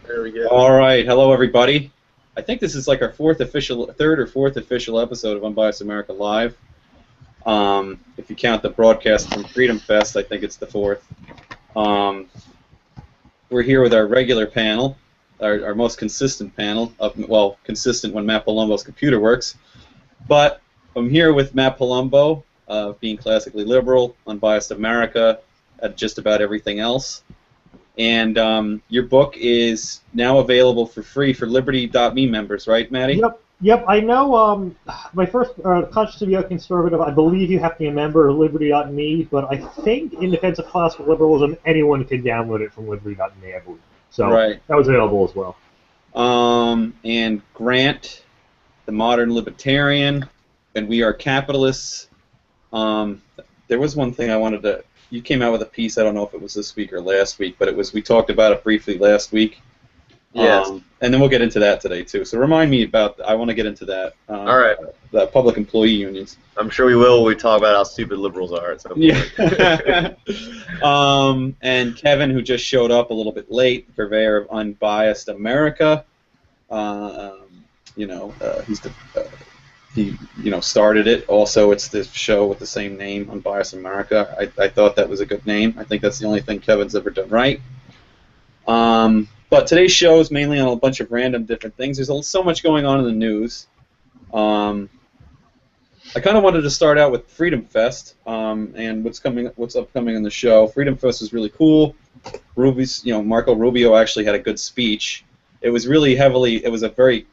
There we go. All right, hello everybody. I think this is like our third or fourth official episode of Unbiased America Live. If you count the broadcast from Freedom Fest, I think it's the fourth. We're here with our regular panel, our most consistent panel. Consistent when Matt Palumbo's computer works. But I'm here with Matt Palumbo, being classically liberal, Unbiased America, just about everything else. And your book is now available for free for Liberty.me members, right, Maddie? Yep. I know. My first conscious conservative. I believe you have to be a member of Liberty.me, but I think in defense of classical liberalism, anyone can download it from Liberty.me. I believe. So right. That was available as well. And Grant, the modern libertarian, and we are capitalists. There was one thing I wanted to. You came out with a piece. I don't know if it was this week or last week, but we talked about it briefly last week. Yes. And then we'll get into that today too. So remind me about. I want to get into that. All right. The public employee unions. I'm sure we will when we talk about how stupid liberals are at some point. Yeah. And Kevin, who just showed up a little bit late, purveyor of Unbiased America. He started it. Also, it's the show with the same name, Unbiased America. I thought that was a good name. I think that's the only thing Kevin's ever done right. But today's show is mainly on a bunch of random different things. There's so much going on in the news. I kind of wanted to start out with Freedom Fest and what's upcoming in the show. Freedom Fest was really cool. Marco Rubio actually had a good speech. It was really it was a very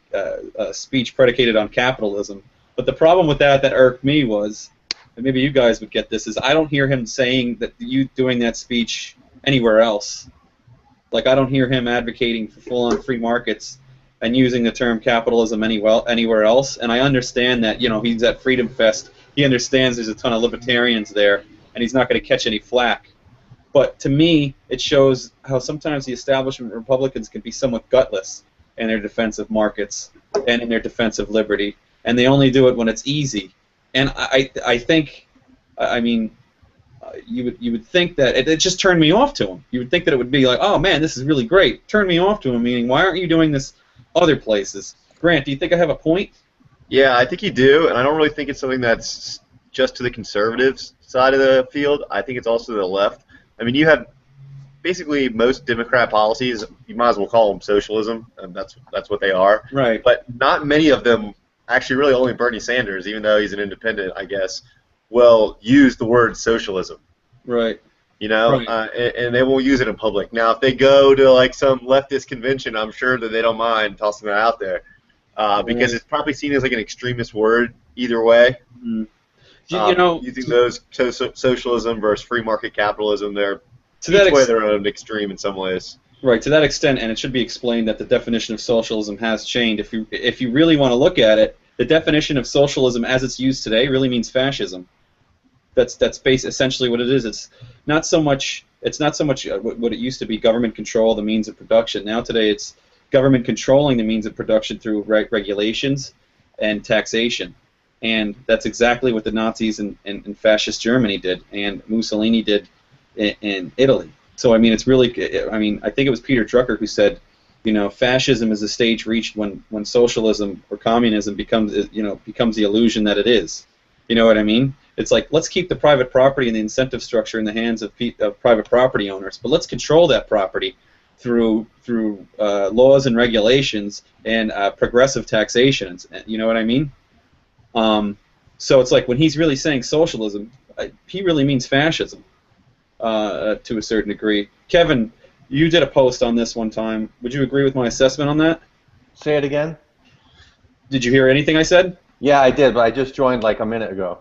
speech predicated on capitalism. But the problem with that irked me was, and maybe you guys would get this, is I don't hear him saying that doing that speech anywhere else. Like, I don't hear him advocating for full-on free markets and using the term capitalism anywhere else. And I understand that, he's at Freedom Fest. He understands there's a ton of libertarians there, and he's not going to catch any flack. But to me, it shows how sometimes the establishment Republicans can be somewhat gutless in their defense of markets and in their defense of liberty, and they only do it when it's easy. And I think, you would think that it just turned me off to him. You would think that it would be like, oh man, this is really great. Turn me off to him, meaning why aren't you doing this other places? Grant, do you think I have a point? Yeah, I think you do, and I don't really think it's something that's just to the conservatives side of the field. I think it's also to the left. I mean, you have basically most Democrat policies, you might as well call them socialism, and that's what they are. Right. But not many of them, actually really only Bernie Sanders, even though he's an independent, I guess, will use the word socialism. Right. Right. And they won't use it in public. Now, if they go to like some leftist convention, I'm sure that they don't mind tossing that out there, because it's probably seen as like an extremist word either way. Mm. Using those socialism versus free market capitalism, they're their own extreme in some ways. Right, to that extent, and it should be explained that the definition of socialism has changed. If you really want to look at it, the definition of socialism as it's used today really means fascism. That's essentially what it is. It's not so much what it used to be, government control the means of production. Now today it's government controlling the means of production through regulations and taxation. And that's exactly what the Nazis in fascist Germany did, and Mussolini did in Italy. So I think it was Peter Drucker who said, fascism is a stage reached when socialism or communism becomes the illusion that it is. You know what I mean? It's like, let's keep the private property and the incentive structure in the hands of private property owners, but let's control that property through laws and regulations and progressive taxation. You know what I mean? So it's like when he's really saying socialism, he really means fascism to a certain degree. Kevin, you did a post on this one time. Would you agree with my assessment on that? Say it again. Did you hear anything I said? Yeah, I did, but I just joined like a minute ago.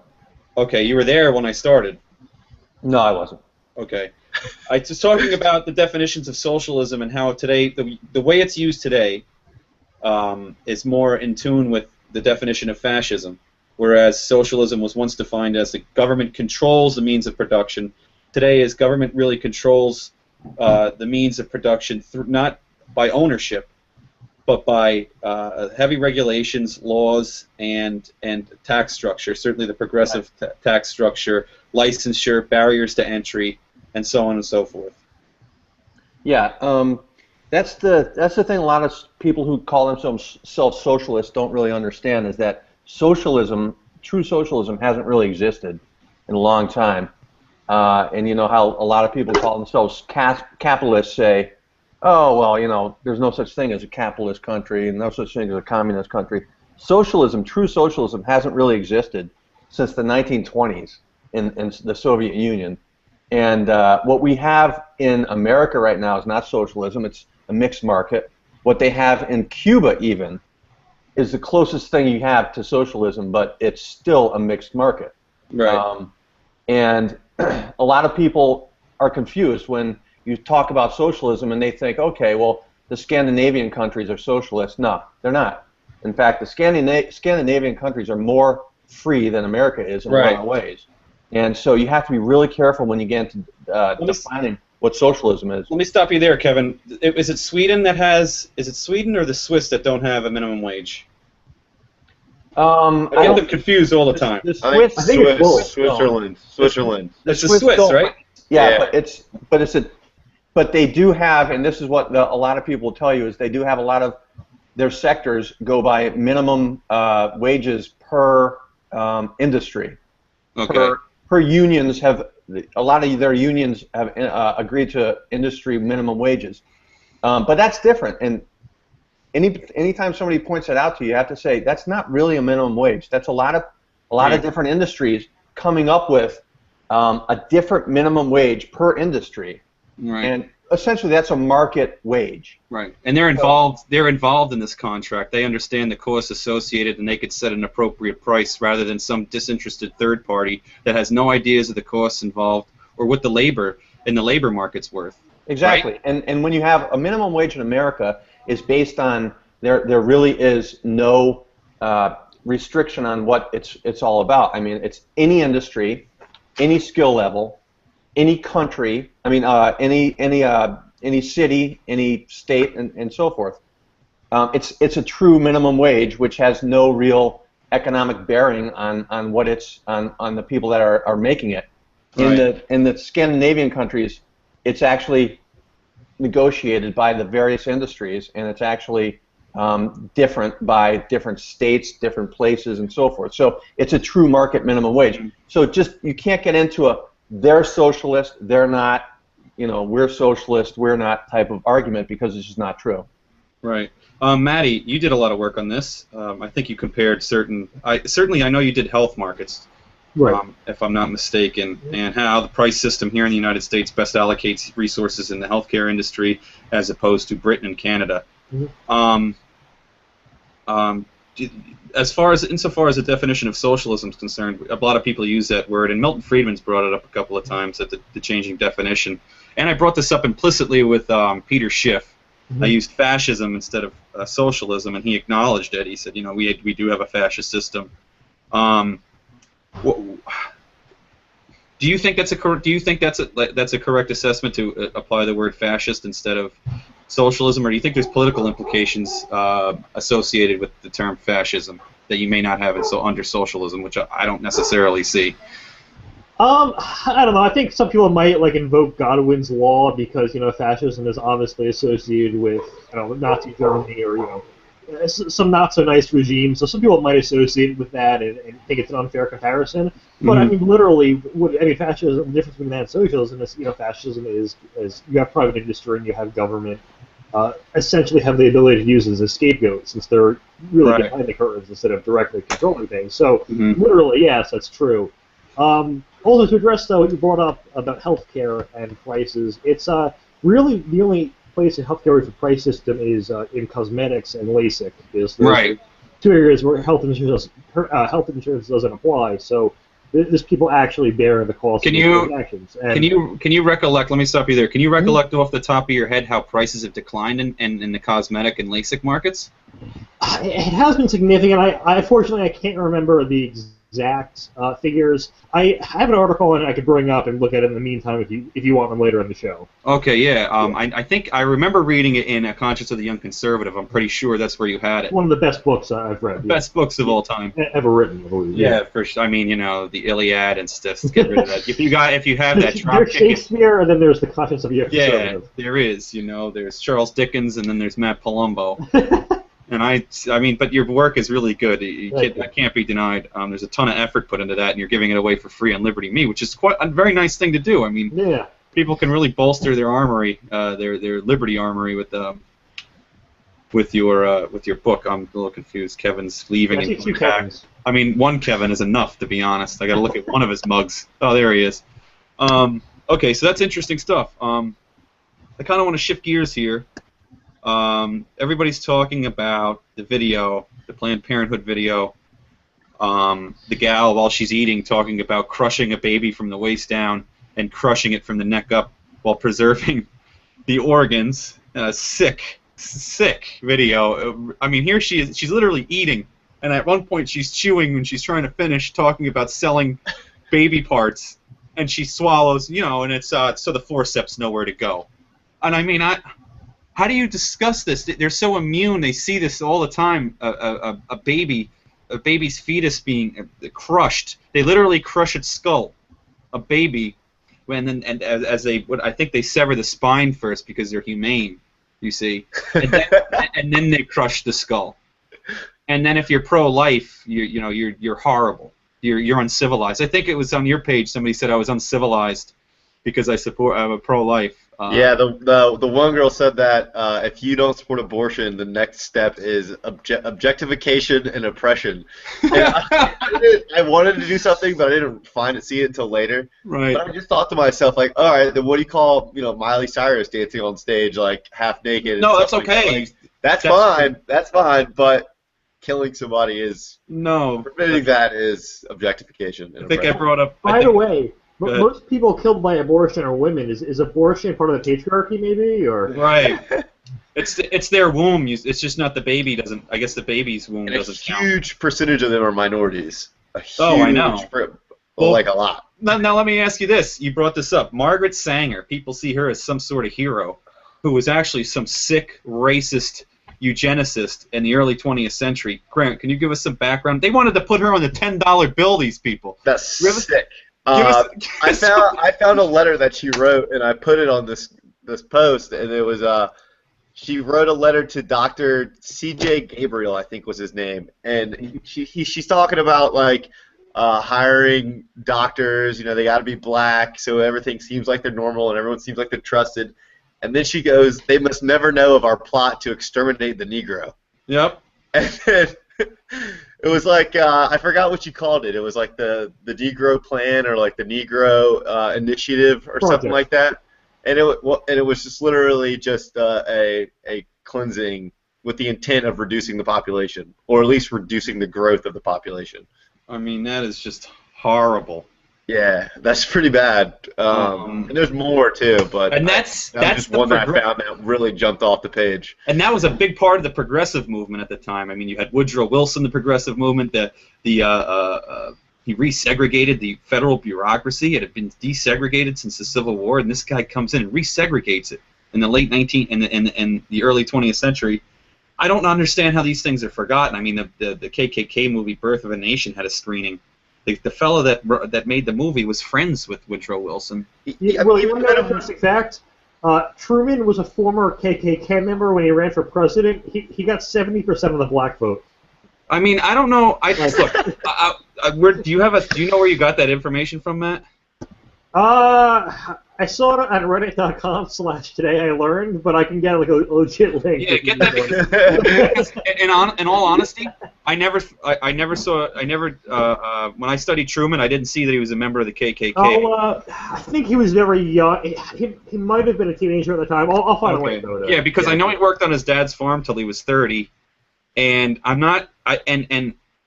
Okay, you were there when I started. No, I wasn't. Okay. I was talking about the definitions of socialism and how today, the way it's used today is more in tune with the definition of fascism, whereas socialism was once defined as the government controls the means of production. Today is government really controls the means of production not by ownership, but by heavy regulations, laws, and tax structure. Certainly the progressive tax structure, licensure, barriers to entry, and so on and so forth. Yeah, That's the thing. A lot of people who call themselves socialists don't really understand is that socialism, true socialism, hasn't really existed in a long time. And you know how a lot of people call themselves capitalists say, oh well, you know, there's no such thing as a capitalist country and no such thing as a communist country. Socialism, true socialism, hasn't really existed since the 1920s in the Soviet Union. And what we have in America right now is not socialism, it's a mixed market. What they have in Cuba even is the closest thing you have to socialism, but it's still a mixed market. Right. And a lot of people are confused when you talk about socialism and they think, okay, well, the Scandinavian countries are socialist. No, they're not. In fact, the Scandinavian countries are more free than America is in a lot of ways. And so you have to be really careful when you get into defining what socialism is. Let me stop you there, Kevin. Is it Sweden that has? Is it Sweden or the Swiss that don't have a minimum wage? I get them confused all the time. I think Switzerland. That's the Swiss, right? Yeah, but they do have, and this is what a lot of people will tell you, is they do have a lot of their sectors go by minimum wages per industry. Okay. Per unions have, a lot of their unions have agreed to industry minimum wages, but that's different. And anytime somebody points that out to you, you have to say that's not really a minimum wage. That's a lot of different industries coming up with a different minimum wage per industry, and essentially that's a market wage. Right, and they're involved. They're involved in this contract. They understand the costs associated, and they could set an appropriate price rather than some disinterested third party that has no ideas of the costs involved or what the labor in the labor market's worth. Exactly, right? and when you have a minimum wage in America, is based on there really is no restriction on what it's all about. I mean, it's any industry, any skill level, any country. I mean, any city, any state, and so forth. It's a true minimum wage, which has no real economic bearing on what it's on the people that are making it. In the Scandinavian countries, it's actually negotiated by the various industries, and it's actually different by different states, different places, and so forth. So it's a true market minimum wage. So just you can't get into they're socialist, they're not, you know, we're socialist, we're not type of argument, because it's just not true. Right. Maddie, you did a lot of work on this. I think you compared certainly I know you did health markets, right. If I'm not mistaken, and how the price system here in the United States best allocates resources in the healthcare industry as opposed to Britain and Canada. Mm-hmm. Insofar as the definition of socialism is concerned, a lot of people use that word, and Milton Friedman's brought it up a couple of times at the changing definition. And I brought this up implicitly with Peter Schiff. Mm-hmm. I used fascism instead of socialism, and he acknowledged it. He said, you know, we do have a fascist system. Do you think that's a correct assessment to apply the word fascist instead of socialism, or do you think there's political implications associated with the term fascism that you may not have under socialism, which I don't necessarily see? I don't know. I think some people might invoke Godwin's law because fascism is obviously associated with Nazi Germany or some not so nice regimes. So some people might associate it with that and think it's an unfair comparison. But I mean, literally, fascism. The difference between that and socialism is fascism is you have private industry and you have government. Essentially have the ability to use it as a scapegoat since they're really behind the curtains instead of directly controlling things. So literally, yes, that's true. Also, to address what you brought up about healthcare and prices, it's really the only place in healthcare where the price system is in cosmetics and LASIK. There's two areas where health insurance doesn't apply. So there's people actually bear the cost of these transactions. And can you recollect? Let me stop you there. Can you recollect off the top of your head how prices have declined in the cosmetic and LASIK markets? It has been significant. Unfortunately, I can't remember the exact figures. I have an article and I could bring up and look at it in the meantime if you want them later in the show. Okay, yeah. I think I remember reading it in A Conscience of the Young Conservative. I'm pretty sure that's where you had it. One of the best books I've read. Best books of all time. Ever written, I believe. Yeah, for sure. I mean, the Iliad and stuff. Get rid of that. If you have that, there's Shakespeare, and then there's The Conscience of the Young Conservative. Yeah, there is. There's Charles Dickens, and then there's Matt Palumbo. And I mean, but your work is really good. That can't be denied. There's a ton of effort put into that, and you're giving it away for free on Liberty.me, which is quite a very nice thing to do. I mean, people can really bolster their armory, their Liberty armory with your book. I'm a little confused. Kevin's leaving and coming back. I mean, one Kevin is enough, to be honest. I got to look at one of his mugs. Oh, there he is. Okay, so that's interesting stuff. I kind of want to shift gears here. Everybody's talking about the video, the Planned Parenthood video. The gal, while she's eating, talking about crushing a baby from the waist down and crushing it from the neck up while preserving the organs. Sick video. I mean, here she is. She's literally eating, and at one point she's chewing when she's trying to finish, talking about selling baby parts, and she swallows, and it's so the forceps nowhere to go. And I mean, how do you discuss this? They're so immune. They see this all the time. A baby's fetus being crushed. They literally crush its skull. A baby, and I think they sever the spine first because they're humane. You see, and then they crush the skull. And then if you're pro-life, you're horrible. You're uncivilized. I think it was on your page. Somebody said I was uncivilized because I'm a pro-life. Yeah, the one girl said that if you don't support abortion, the next step is objectification and oppression. And I wanted to do something, but I didn't see it until later. Right. But I just thought to myself, like, all right, then what do you call Miley Cyrus dancing on stage like half naked? No, that's okay. Like, that's fine. That's fine. But killing somebody is permitting that is objectification. And I think I brought up. By the way. Most people killed by abortion are women. Is abortion part of the patriarchy, maybe, or? Right. It's their womb. It's just not the baby doesn't. I guess the baby's womb doesn't count. A huge percentage of them are minorities. I know. Like a lot. Now let me ask you this. You brought this up. Margaret Sanger. People see her as some sort of hero, who was actually some sick, racist eugenicist in the early 20th century. Grant, can you give us some background? They wanted to put her on the $10 bill. These people. That's sick. I found a letter that she wrote, and I put it on this post, and it was she wrote a letter to Dr. C.J. Gabriel, I think was his name, and she's talking about like hiring doctors. They got to be black, so everything seems like they're normal, and everyone seems like they're trusted. And then she goes, "They must never know of our plot to exterminate the Negro." Yep. And then it was like I forgot what you called it. It was like the Negro Plan or like the Negro Initiative or something like that. And it was just literally just a cleansing with the intent of reducing the population, or at least reducing the growth of the population. I mean, that is just horrible. Yeah, that's pretty bad. And there's more too, but that's just one that I found that really jumped off the page. And that was a big part of the progressive movement at the time. I mean, you had Woodrow Wilson, the progressive movement. He resegregated the federal bureaucracy. It had been desegregated since the Civil War, and this guy comes in and resegregates it in the late in the early 20th century. I don't understand how these things are forgotten. I mean, the KKK movie Birth of a Nation had a screening. The fellow that made the movie was friends with Woodrow Wilson. Well, you want to know this fact? Truman was a former KKK member when he ran for president. He got 70% of the black vote. I mean, I don't know. Look, do you know where you got that information from, Matt? I saw it on Reddit.com/today I learned, but I can get like a legit link. Yeah, get that because in all honesty, I never when I studied Truman, I didn't see that he was a member of the KKK. I think he was very young. He might have been a teenager at the time. I'll find a link though. Yeah, because I know he worked on his dad's farm till he was 30, and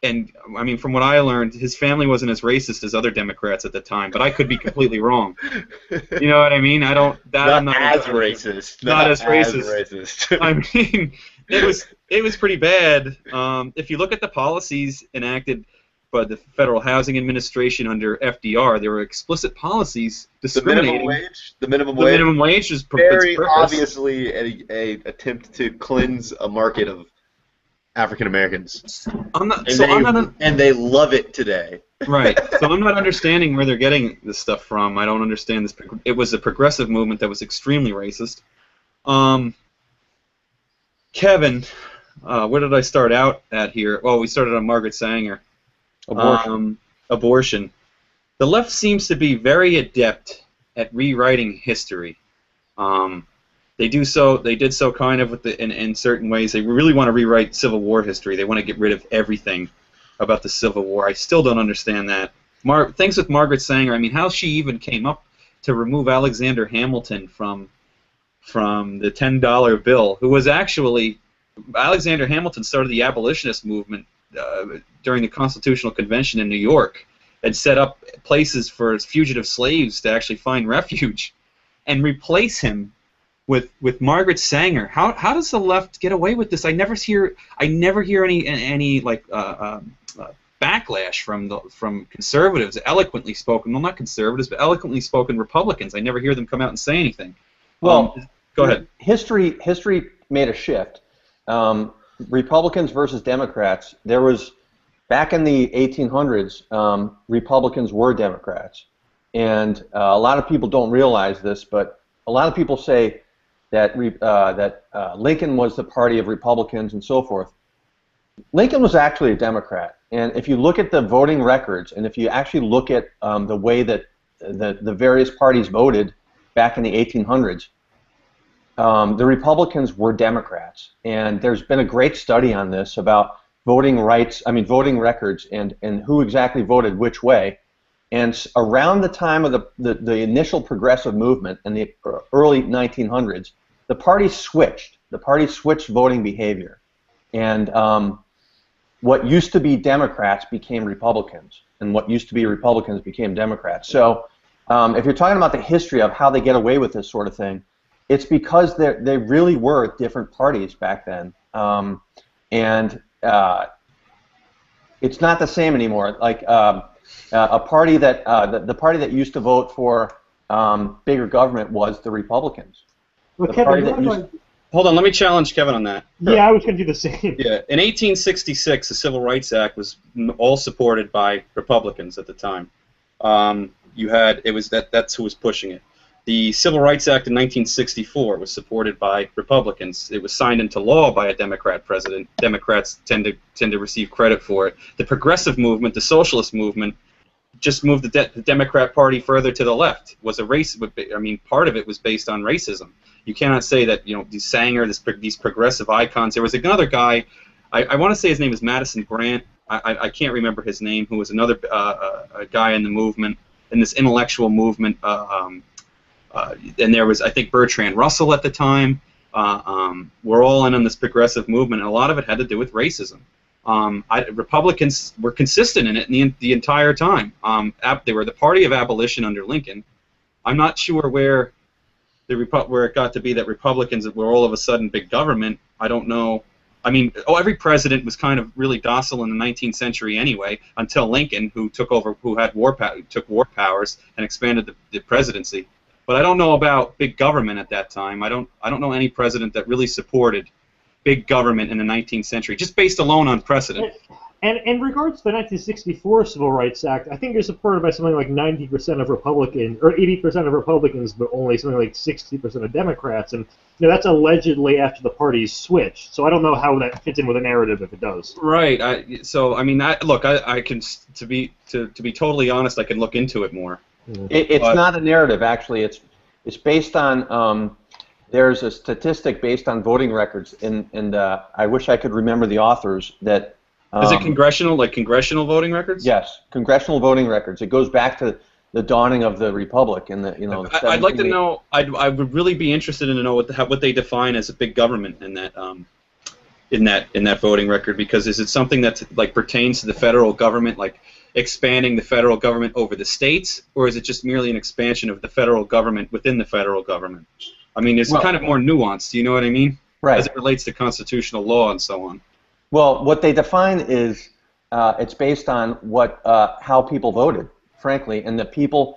And I mean, from what I learned, his family wasn't as racist as other Democrats at the time, but I could be completely wrong. You know what I mean? I'm not as racist. Not as racist. I mean, it was pretty bad. If you look at the policies enacted the Federal Housing Administration under FDR, there were explicit policies discriminating. The minimum wage is very obviously a attempt to cleanse a market of African Americans. And they love it today. Right. So I'm not understanding where they're getting this stuff from. I don't understand this. It was a progressive movement that was extremely racist. Kevin, where did I start out at here? Well, we started on Margaret Sanger. Abortion. The left seems to be very adept at rewriting history. They did so kind of in certain ways. They really want to rewrite Civil War history. They want to get rid of everything about the Civil War. I still don't understand that. Things with Margaret Sanger. I mean, how she even came up to remove Alexander Hamilton from the $10 bill, who was actually Alexander Hamilton started the abolitionist movement during the Constitutional Convention in New York and set up places for fugitive slaves to actually find refuge, and replace him with Margaret Sanger. How does the left get away with this? I never hear any backlash from conservatives, eloquently spoken. Well, not conservatives, but eloquently spoken Republicans. I never hear them come out and say anything. Well, go ahead. History made a shift. Republicans versus Democrats. There was, back in the 1800s, Republicans were Democrats, and a lot of people don't realize this, but a lot of people say that Lincoln was the party of Republicans and so forth. Lincoln was actually a Democrat, and if you look at the voting records, and if you actually look at the way that the various parties voted back in the 1800s, the Republicans were Democrats, and there's been a great study on this about voting records, and who exactly voted which way. And around the time of the initial progressive movement in the early 1900s, the party switched. The party switched voting behavior, and what used to be Democrats became Republicans, and what used to be Republicans became Democrats. So, if you're talking about the history of how they get away with this sort of thing, it's because they really were different parties back then, and it's not the same anymore. Like a party that the party that used to vote for bigger government was the Republicans. Well, Kevin, hold on, let me challenge Kevin on that. Yeah, I was going to do the same. Yeah, in 1866, the Civil Rights Act was all supported by Republicans at the time. That's who was pushing it. The Civil Rights Act in 1964 was supported by Republicans. It was signed into law by a Democrat president. Democrats tend to receive credit for it. The progressive movement, the socialist movement, just moved the Democrat Party further to the left. Part of it was based on racism. You cannot say that these Sanger, these progressive icons. There was another guy, I want to say his name is Madison Grant. I can't remember his name, who was another a guy in the movement, in this intellectual movement. And there was, I think, Bertrand Russell at the time. We're all in on this progressive movement, and a lot of it had to do with racism. Republicans were consistent in it the entire time. They were the party of abolition under Lincoln. I'm not sure where it got to be that Republicans were all of a sudden big government. I don't know. I mean, every president was kind of really docile in the 19th century anyway, until Lincoln, who took war powers and expanded the presidency. But I don't know about big government at that time. I don't know any president that really supported big government in the 19th century, just based alone on precedent. And in regards to the 1964 Civil Rights Act, I think you're supported by something like 90% of Republicans, or 80% of Republicans, but only something like 60% of Democrats. And that's allegedly after the parties switched. So I don't know how that fits in with a narrative if it does. Right. I can to be totally honest, I can look into it more. It's not a narrative, actually. It's based on. There's a statistic based on voting records, and I wish I could remember the authors. That is it congressional voting records? Yes, congressional voting records. It goes back to the dawning of the republic, and I'd like to know. I would really be interested in to know what they define as a big government in that voting record, because is it something that pertains to the federal government, like expanding the federal government over the states, or is it just merely an expansion of the federal government within the federal government? I mean, it's kind of more nuanced. Do you know what I mean? Right. As it relates to constitutional law and so on. Well, what they define is it's based on what how people voted, frankly, and the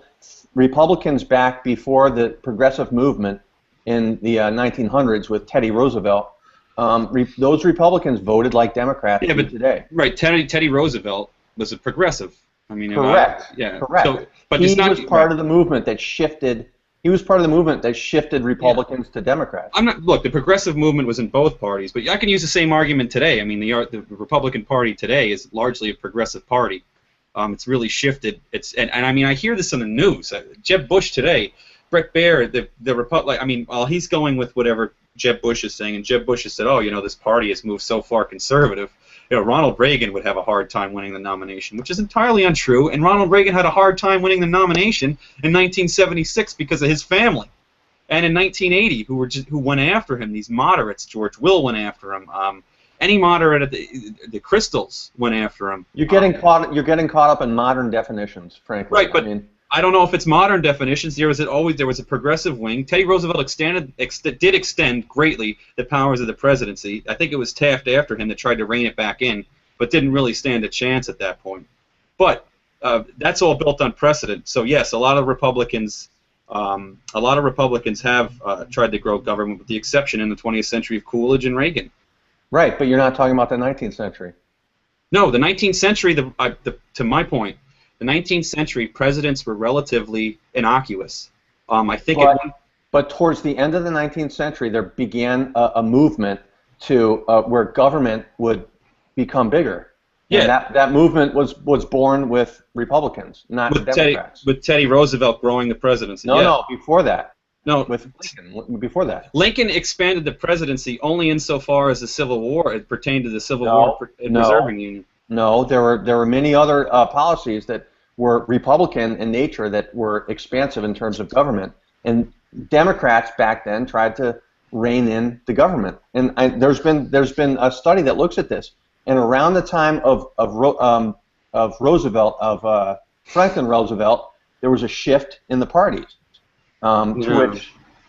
Republicans back before the progressive movement in the 1900s with Teddy Roosevelt. Those Republicans voted like Democrats do today. Right, Teddy Roosevelt was a progressive. I mean, correct. Correct. So, but he was part of the movement that shifted. He was part of the movement that shifted Republicans to Democrats. Look, the progressive movement was in both parties, but I can use the same argument today. I mean, the Republican Party today is largely a progressive party. It's really shifted. And I mean, I hear this on the news. Jeb Bush today, Bret Baier, the Republic. I mean, while he's going with whatever Jeb Bush is saying, and Jeb Bush has said, oh, this party has moved so far conservative. Ronald Reagan would have a hard time winning the nomination, which is entirely untrue. And Ronald Reagan had a hard time winning the nomination in 1976 because of his family. And in 1980, who went after him, these moderates, George Will went after him. Any moderate at the Crystals went after him. You're getting caught up in modern definitions, frankly. Right, but I don't know if it's modern definitions. There was a progressive wing. Teddy Roosevelt did extend greatly the powers of the presidency. I think it was Taft after him that tried to rein it back in, but didn't really stand a chance at that point. But that's all built on precedent. So yes, a lot of Republicans have tried to grow government, with the exception in the 20th century of Coolidge and Reagan. Right, but you're not talking about the 19th century. No, the 19th century. To my point. The 19th century, presidents were relatively innocuous. I think. But towards the end of the 19th century, there began a movement to where government would become bigger. Yeah. And that movement was born with Republicans, not Democrats. With Teddy Roosevelt growing the presidency. No, before that. No, with Lincoln. Before that. Lincoln expanded the presidency only insofar as the Civil War. It pertained to the Civil War preserving the Union. No, there were many other policies that were Republican in nature that were expansive in terms of government, and Democrats back then tried to rein in the government. And there's been a study that looks at this, and around the time of Franklin Roosevelt, there was a shift in the parties,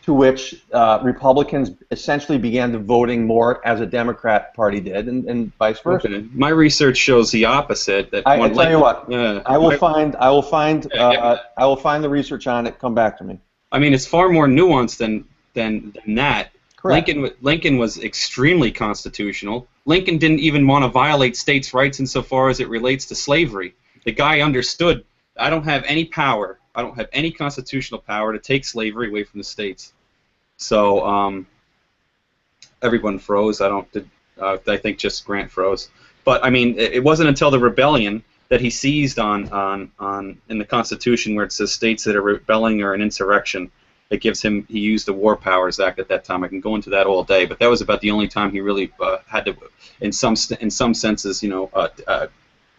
to which Republicans essentially began to voting more as a Democrat Party did, and vice versa. Okay. My research shows the opposite. That I tell you what, I will find the research on it. Come back to me. I mean, it's far more nuanced than that. Correct. Lincoln was extremely constitutional. Lincoln didn't even want to violate states' rights insofar as it relates to slavery. The guy understood, I don't have any power. I don't have any constitutional power to take slavery away from the states. So everyone froze. I think just Grant froze. But I mean, it wasn't until the rebellion that he seized on in the Constitution, where it says states that are rebelling are an insurrection. It gives him. He used the War Powers Act at that time. I can go into that all day, but that was about the only time he really had to, in some senses,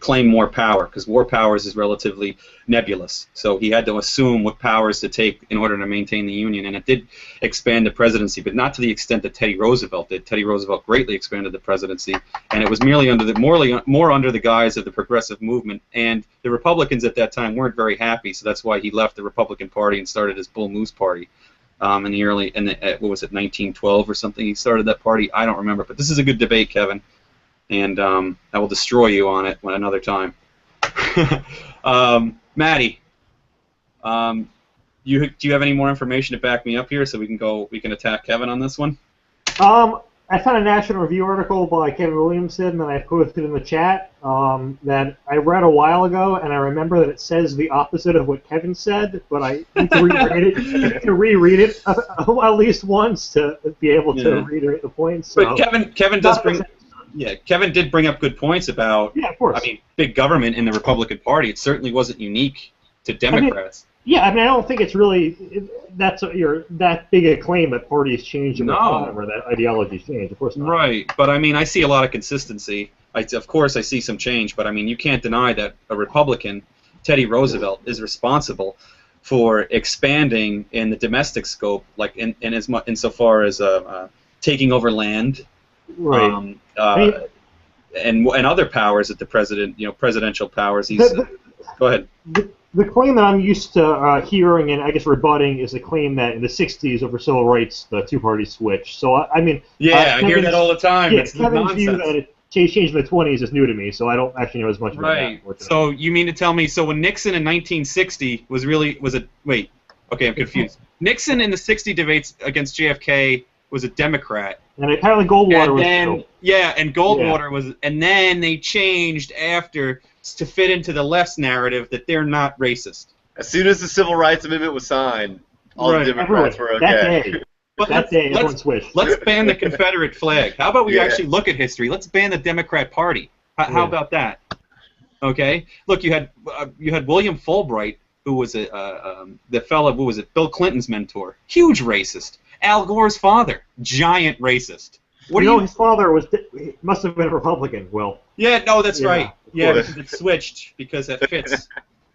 claim more power, because war powers is relatively nebulous. So he had to assume what powers to take in order to maintain the Union, and it did expand the presidency, but not to the extent that Teddy Roosevelt did. Teddy Roosevelt greatly expanded the presidency, and it was merely more under the guise of the progressive movement, and the Republicans at that time weren't very happy, so that's why he left the Republican Party and started his Bull Moose Party. What was it, 1912 or something? He started that party. I don't remember, but this is a good debate, Kevin. And I will destroy you on it another time. Maddie, do you have any more information to back me up here, so we can attack Kevin on this one? I found a National Review article by Kevin Williamson that I posted in the chat that I read a while ago, and I remember that it says the opposite of what Kevin said, but I need to reread it at least once to be able to reiterate the points. So. But Kevin does bring. Yeah, Kevin did bring up good points about, of course. I mean, big government in the Republican Party. It certainly wasn't unique to Democrats. I don't think it's really that big a claim that parties change over time or that ideologies change. Of course not. Right, but I mean, I see a lot of consistency. Of course, I see some change, but I mean, you can't deny that a Republican, Teddy Roosevelt, is responsible for expanding in the domestic scope, like insofar as taking over land. Right. And other powers that the president, presidential powers. Go ahead. The claim that I'm used to hearing and I guess rebutting is the claim that in the 60s over civil rights the two parties switched. So I mean. Yeah, I hear that all the time. Yeah, Kevin's view that changed in the 20s is new to me, so I don't actually know as much about Right. that. So you mean to tell me, so when Nixon in 1960 was a, wait, okay, I'm confused. Nixon in the 60 debates against JFK was a Democrat. And apparently Goldwater And was then, too. yeah, and Goldwater was, and then they changed after to fit into the left's narrative that they're not racist. As soon as the Civil Rights Amendment was signed, all Right. the Democrats were okay. That day. But That day, everyone switched. let's ban the Confederate flag. How about we Yeah. actually look at history? Let's ban the Democrat Party. How Yeah. about that? Okay. Look, you had William Fulbright, who was the fellow who was Bill Clinton's mentor, huge racist. Al Gore's father, giant racist. His father must have been a Republican. Well. Yeah, no, that's Yeah, right. of Yeah, course. because it switched because it fits,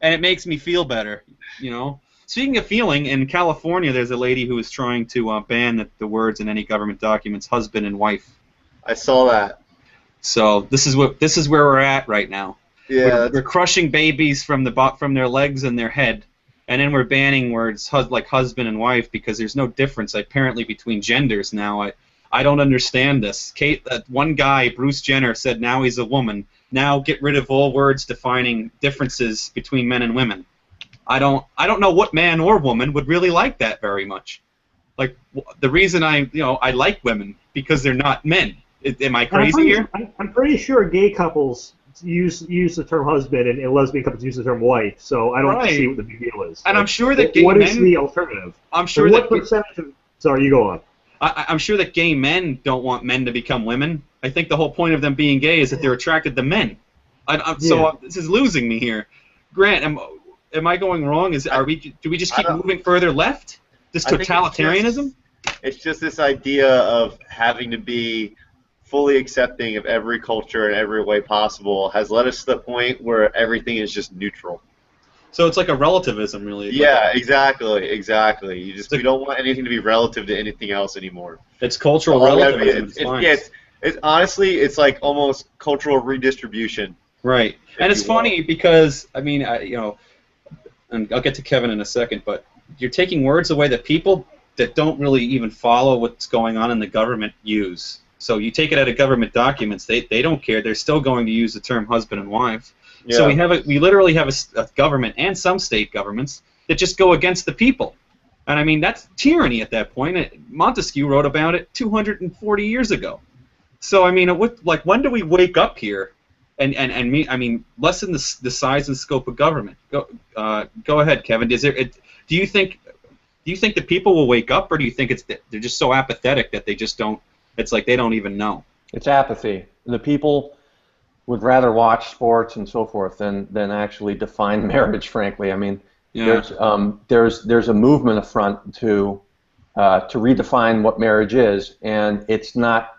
and it makes me feel better. You know. Speaking of feeling, in California, there's a lady who is trying to ban the words in any government documents, husband and wife. I saw that. So this is where we're at right now. Yeah, We're crushing babies from their legs and their head, and then we're banning words like husband and wife because there's no difference apparently between genders now. I don't understand this. One guy, Bruce Jenner, said now he's a woman. Now get rid of all words defining differences between men and women. I don't know what man or woman would really like that very much. Like the reason I like women because they're not men. Am I crazy here? I'm pretty sure gay couples use the term husband and lesbian couples use the term wife. So I don't see what the big deal is. And I'm sure that gay what men. What is the alternative? I'm sure what percentage of? Sorry, you go on. I'm sure that gay men don't want men to become women. I think the whole point of them being gay is that they're attracted to men. So this is losing me here. Grant, am I going wrong? Do we just keep moving further left? This totalitarianism? It's just this idea of having to be fully accepting of every culture in every way possible has led us to the point where everything is just neutral. So it's like a relativism, really. Yeah, exactly. We don't want anything to be relative to anything else anymore. It's cultural relativism. It's honestly, it's like almost cultural redistribution. Right, and it's funny because and I'll get to Kevin in a second, but you're taking words away that people that don't really even follow what's going on in the government use. So you take it out of government documents, they don't care. They're still going to use the term husband and wife. Yeah. So we literally have a government and some state governments that just go against the people. And I mean, that's tyranny at that point. Montesquieu wrote about it 240 years ago. So I mean, when do we wake up here and lessen the size and scope of government? Go ahead, Kevin. Do you think the people will wake up, or do you think they're just so apathetic that they just don't? It's like they don't even know. It's apathy. The people would rather watch sports and so forth than actually define marriage. Frankly, I mean, there's a movement afoot to redefine what marriage is, and it's not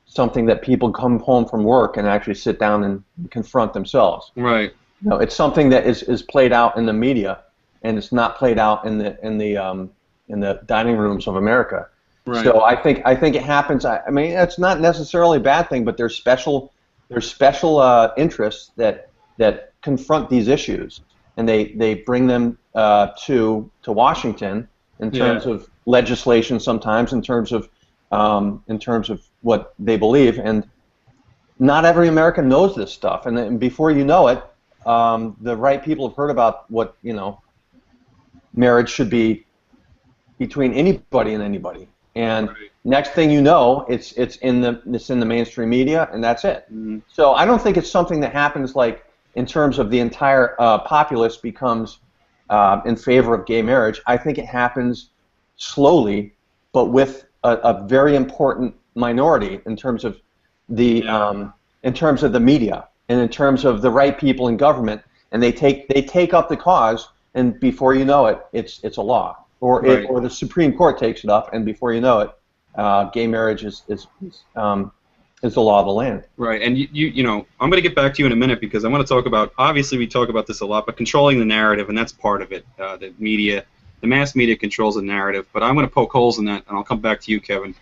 something that people come home from work and actually sit down and confront themselves. Right. No, it's something that is played out in the media, and it's not played out in the dining rooms of America. Right. So I think it happens. I mean, it's not necessarily a bad thing, but there's special interests that confront these issues, and they bring them to Washington in terms of legislation, sometimes in terms of what they believe, and not every American knows this stuff. And then before you know it, the right people have heard about what marriage should be between anybody and anybody. And next thing you know, it's in the mainstream media, and that's it. Mm-hmm. So I don't think it's something that happens like in terms of the entire populace becomes in favor of gay marriage. I think it happens slowly, but with a very important minority in terms of the media and in terms of the right people in government, and they take up the cause, and before you know it, it's a law. Or the Supreme Court takes it up, and before you know it, gay marriage is the law of the land. Right, and I'm going to get back to you in a minute because I want to talk about. Obviously, we talk about this a lot, but controlling the narrative, and that's part of it. The mass media controls the narrative, but I'm going to poke holes in that, and I'll come back to you, Kevin.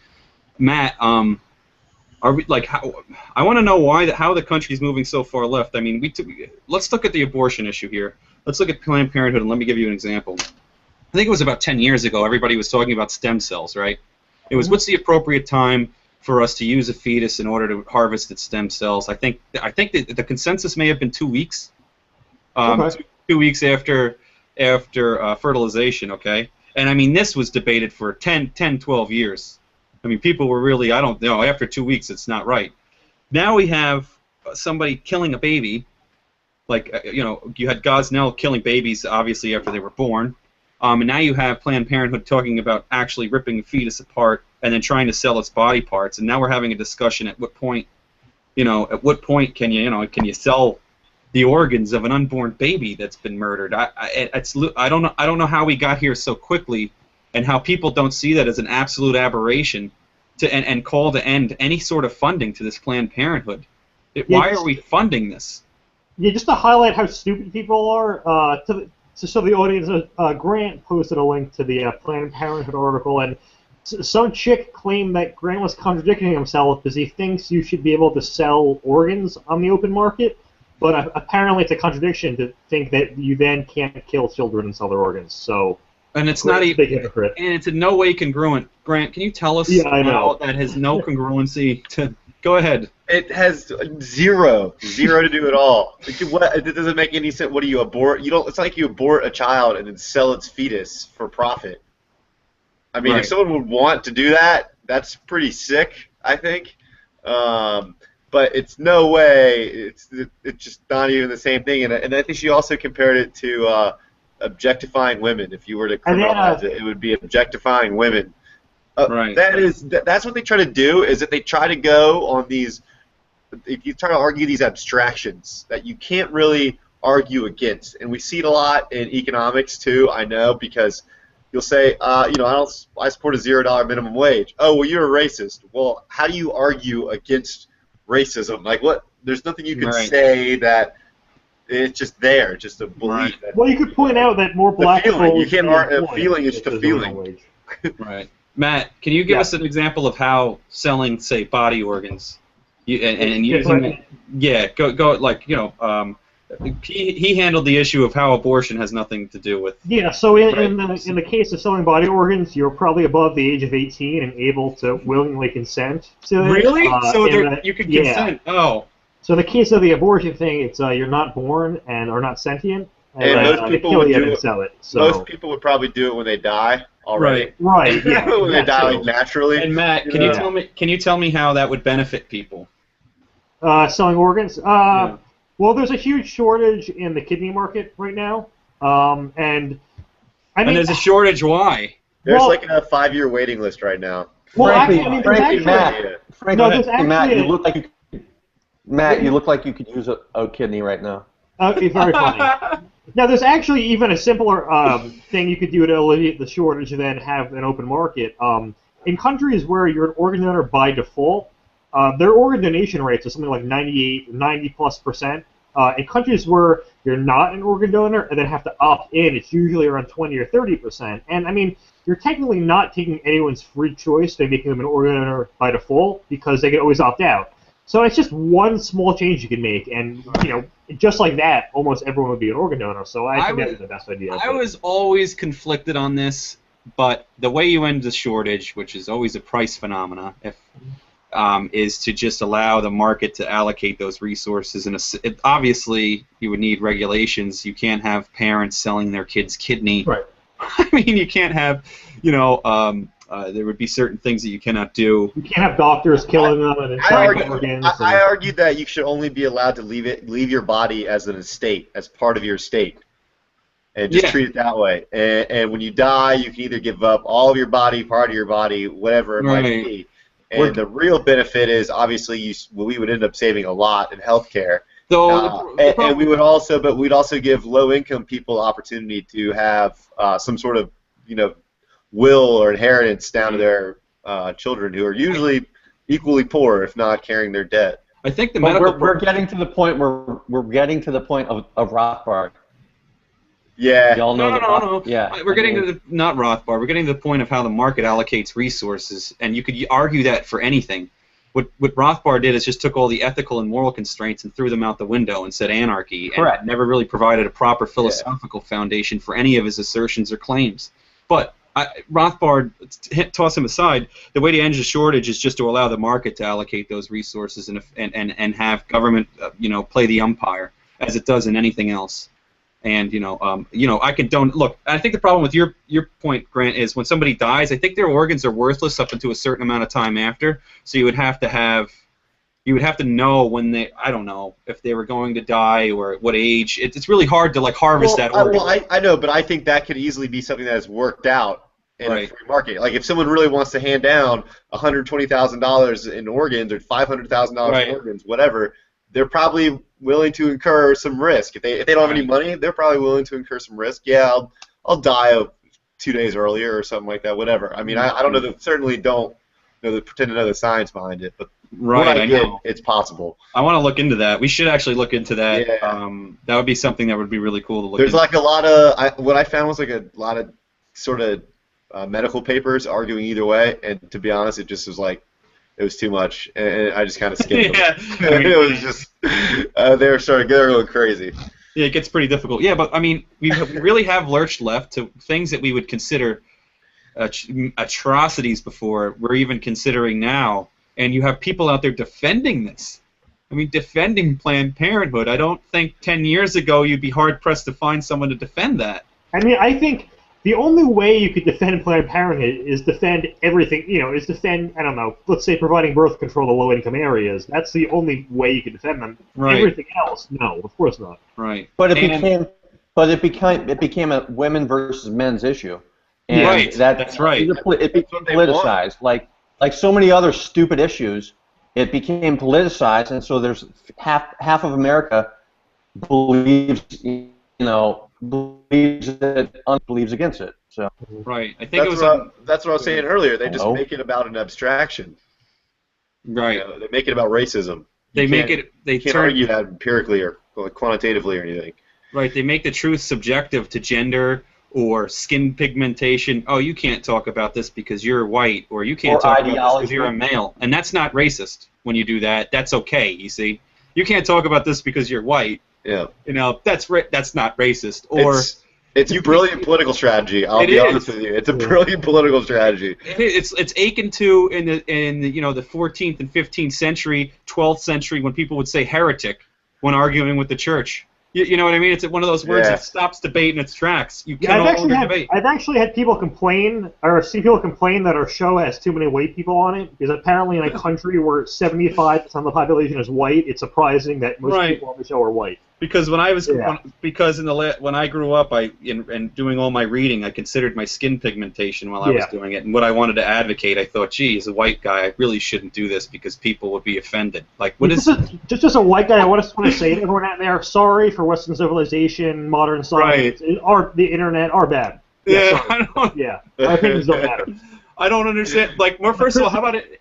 Matt, are we I want to know how the country's moving so far left. I mean, let's look at the abortion issue here. Let's look at Planned Parenthood, and let me give you an example. I think it was about 10 years ago, everybody was talking about stem cells, right? It was what's the appropriate time for us to use a fetus in order to harvest its stem cells. I think that the consensus may have been 2 weeks. Okay. 2 weeks after fertilization, okay? And I mean, this was debated for 10, 12 years. I mean, people were really, I don't know, after 2 weeks it's not right. Now we have somebody killing a baby, like, you had Gosnell killing babies, obviously, after they were born. And now you have Planned Parenthood talking about actually ripping a fetus apart and then trying to sell its body parts. And now we're having a discussion at what point, can you sell the organs of an unborn baby that's been murdered? I don't know how we got here so quickly, and how people don't see that as an absolute aberration and call to end any sort of funding to this Planned Parenthood. Why are we funding this? Yeah, just to highlight how stupid people are, so the audience, Grant posted a link to the Planned Parenthood article, and some chick claimed that Grant was contradicting himself because he thinks you should be able to sell organs on the open market, but apparently it's a contradiction to think that you then can't kill children and sell their organs. So, and it's not even, hypocrite. And it's in no way congruent. Grant, can you tell us how that has no congruency to? Go ahead. It has zero to do at all. It doesn't make any sense. What do you abort? You don't. It's like you abort a child and then sell its fetus for profit. I mean, if someone would want to do that, that's pretty sick, I think. But it's no way. It's just not even the same thing. And I think she also compared it to objectifying women. If you were to criminalize it, it would be objectifying women. That's what they try to do. Is that they try to go on these. You try to argue these abstractions that you can't really argue against, and we see it a lot in economics too. I know, because you'll say, I support a $0 minimum wage. Oh, well, you're a racist. Well, how do you argue against racism? Like, what? There's nothing you can say that it's just there, just a belief. That well, you could point out that more black people. You can't argue. A feeling is just a feeling. Right. Matt, can you give us an example of how selling, say, body organs, and using it? Yeah, go like he handled the issue of how abortion has nothing to do with. Yeah, so in the case of selling body organs, you're probably above the age of 18 and able to willingly consent to it. Really? So you can consent? Oh. So in the case of the abortion thing, it's you're not born and are not sentient. And most people would do it. Sell it. So. Most people would probably do it when they die already. Right. Yeah. When they die naturally. And Matt, can you tell me how that would benefit people? Selling organs. Well, there's a huge shortage in the kidney market right now, and there's a shortage. Why? There's like a 5-year waiting list right now. Well, Matt, you look like you. Matt, you look like you could use a kidney right now. It's very funny. Now, there's actually even a simpler thing you could do to alleviate the shortage than have an open market. In countries where you're an organ donor by default, their organ donation rates are something like 90+%. In countries where you're not an organ donor and then have to opt in, it's usually around 20 or 30%. And I mean, you're technically not taking anyone's free choice by making them an organ donor by default because they can always opt out. So it's just one small change you can make, and just like that, almost everyone would be an organ donor. So I think that's the best idea. I was always conflicted on this, but the way you end the shortage, which is always a price phenomena, is to just allow the market to allocate those resources. And obviously, you would need regulations. You can't have parents selling their kid's kidney. Right. I mean, you can't have, there would be certain things that you cannot do. You can't have doctors killing them and inside organs. I argued that you should only be allowed to leave your body as an estate, as part of your estate, and just treat it that way. And when you die, you can either give up all of your body, part of your body, whatever it might be. And the real benefit is obviously we would end up saving a lot in healthcare. So and we'd also give low-income people opportunity to have some sort of will or inheritance down to their children who are usually equally poor, if not carrying their debt. I think we're getting to the point of Rothbard. Yeah. Y'all know no. Yeah. We're getting to not Rothbard. We're getting to the point of how the market allocates resources, and you could argue that for anything. What Rothbard did is just took all the ethical and moral constraints and threw them out the window and said anarchy. Correct. And never really provided a proper philosophical foundation for any of his assertions or claims. But Rothbard, toss him aside, the way to end the shortage is just to allow the market to allocate those resources and have government, play the umpire as it does in anything else. And I condone. Look, I think the problem with your point, Grant, is when somebody dies, I think their organs are worthless up until a certain amount of time after. So you would have to know when they, I don't know, if they were going to die or at what age. It's really hard to harvest that organ. I know, but I think that could easily be something that is worked out in a free market. Like if someone really wants to hand down $120,000 in organs or $500,000 in organs, whatever, they're probably willing to incur some risk. If they don't have any money, they're probably willing to incur some risk. Yeah, I'll die 2 days earlier or something like that. Whatever. I mean, I don't know. Certainly don't pretend to know the science behind it, but I know it's possible. I want to look into that. We should actually look into that. Yeah. That would be something that would be really cool to look into. There's a lot of what I found was a lot of sort of medical papers arguing either way, and to be honest, it just was it was too much, and I just kind of skimmed them. It was just they were going crazy. Yeah, it gets pretty difficult. Yeah, but I mean, we really have lurched left to things that we would consider atrocities before we're even considering now, and you have people out there defending this. I mean, defending Planned Parenthood. I don't think 10 years ago you'd be hard-pressed to find someone to defend that. I mean, I think the only way you could defend Planned Parenthood is defend everything, is defend, I don't know, let's say providing birth control to low-income areas. That's the only way you could defend them. Right. Everything else, no, of course not. Right. But it became a women versus men's issue. And right. That's right. It became politicized. Like so many other stupid issues, it became politicized, and so there's half of America believes believes against it. So right, I think that's what I was saying earlier. They just make it about an abstraction. Right. They make it about racism. They can't argue that empirically or quantitatively or anything. Right. They make the truth subjective to gender or skin pigmentation. Oh, you can't talk about this because you're white, or you can't talk about this because you're a male, and that's not racist. When you do that, that's okay. You see, you can't talk about this because you're white. Yeah. That's not racist. Or it's a brilliant political strategy. I'll be honest with you. It's a brilliant political strategy. It's akin to in the 14th and 15th century, 12th century, when people would say heretic when arguing with the church. You know what I mean? It's one of those words that stops debate in its tracks. You can't debate. I've actually had people complain, or seen people complain that our show has too many white people on it, because apparently in a country where 75% of the population is white, it's surprising that most people on the show are white. Because when I grew up, and doing all my reading, I considered my skin pigmentation while I was doing it, and what I wanted to advocate, I thought, gee, as a white guy, I really shouldn't do this because people would be offended. Like, what is? Just as a white guy, I want to say to everyone out there, sorry for Western civilization, modern science, the internet are bad. Yeah, our opinions don't matter. I don't understand. Like, first of all, how about it?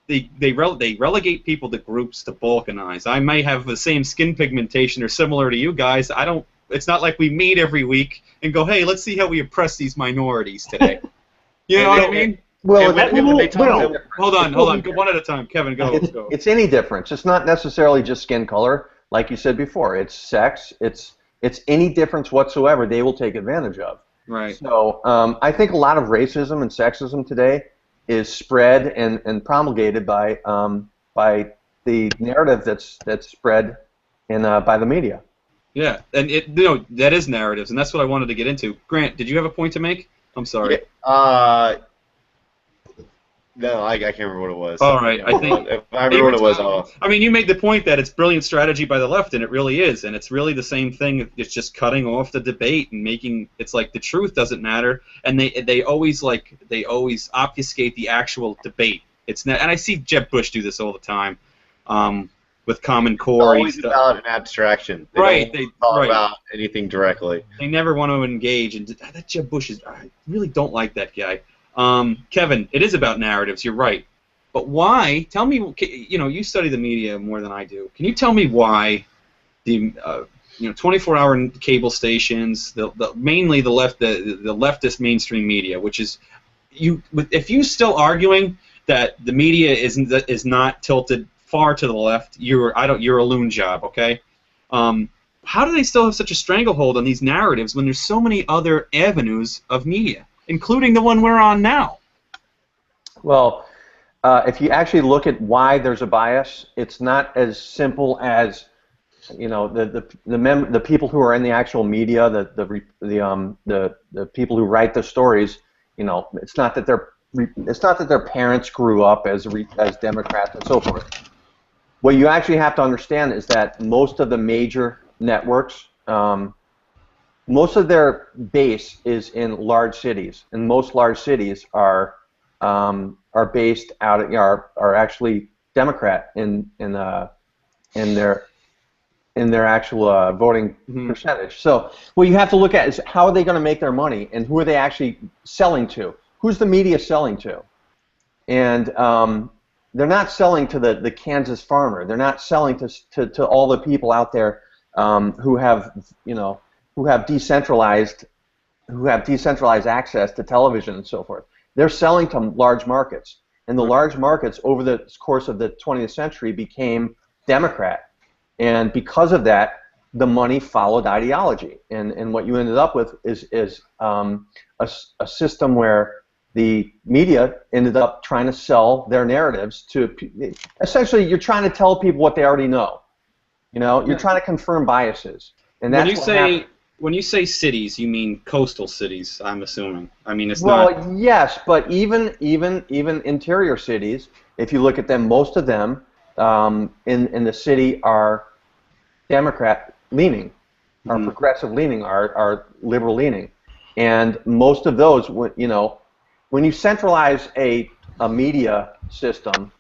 They relegate people to groups to balkanize. I may have the same skin pigmentation or similar to you guys. It's not like we meet every week and go, hey, let's see how we oppress these minorities today. You know what I mean? Well, hold on. Go one at a time. Kevin, go. Let's go. It's any difference. It's not necessarily just skin color, like you said before. It's sex. It's any difference whatsoever they will take advantage of. Right. So I think a lot of racism and sexism today is spread and promulgated by the narrative that's spread by the media. Yeah, and that is narratives, and that's what I wanted to get into. Grant, did you have a point to make? I'm sorry. No, I can't remember what it was. All right, I think if I remember what it was. I mean, you made the point that it's brilliant strategy by the left, and it really is, and it's really the same thing. It's just cutting off the debate and making it's like the truth doesn't matter, and they always obfuscate the actual debate. It's not, and I see Jeb Bush do this all the time, with Common Core. It's always about an abstraction. They don't talk about anything directly. They never want to engage, and that Jeb Bush I really don't like that guy. Kevin, it is about narratives. You're right, but why? Tell me. You study the media more than I do. Can you tell me why the 24-hour cable stations, mainly the leftist mainstream media, which is if you still arguing that the media is not tilted far to the left, you're a loon job, okay? How do they still have such a stranglehold on these narratives when there's so many other avenues of media? including the one we're on now. Well, if you actually look at why there's a bias, it's not as simple as, you know, the people who are in the actual media, the people who write the stories. You know, it's not that their parents grew up as Democrats and so forth. What you actually have to understand is that most of the major networks, most of their base is in large cities, and most large cities are based out of, are actually Democrat in their actual voting percentage. So what you have to look at is how are they going to make their money, and who are they actually selling to? Who's the media selling to? And they're not selling to the Kansas farmer. They're not selling to all the people out there who have decentralized access to television and so forth. They're selling to large markets, and the large markets over the course of the 20th century became Democrat. And because of that, the money followed ideology, and what you ended up with is a system where the media ended up trying to sell their narratives to. Essentially, you're trying to tell people what they already know. You know, you're trying to confirm biases, and that's when you say cities, you mean coastal cities, I'm assuming. I mean, it's not. Well, yes, but even interior cities, if you look at them, most of them in the city are Democrat leaning, are progressive leaning, are liberal leaning, and most of those, you know, when you centralize a media system,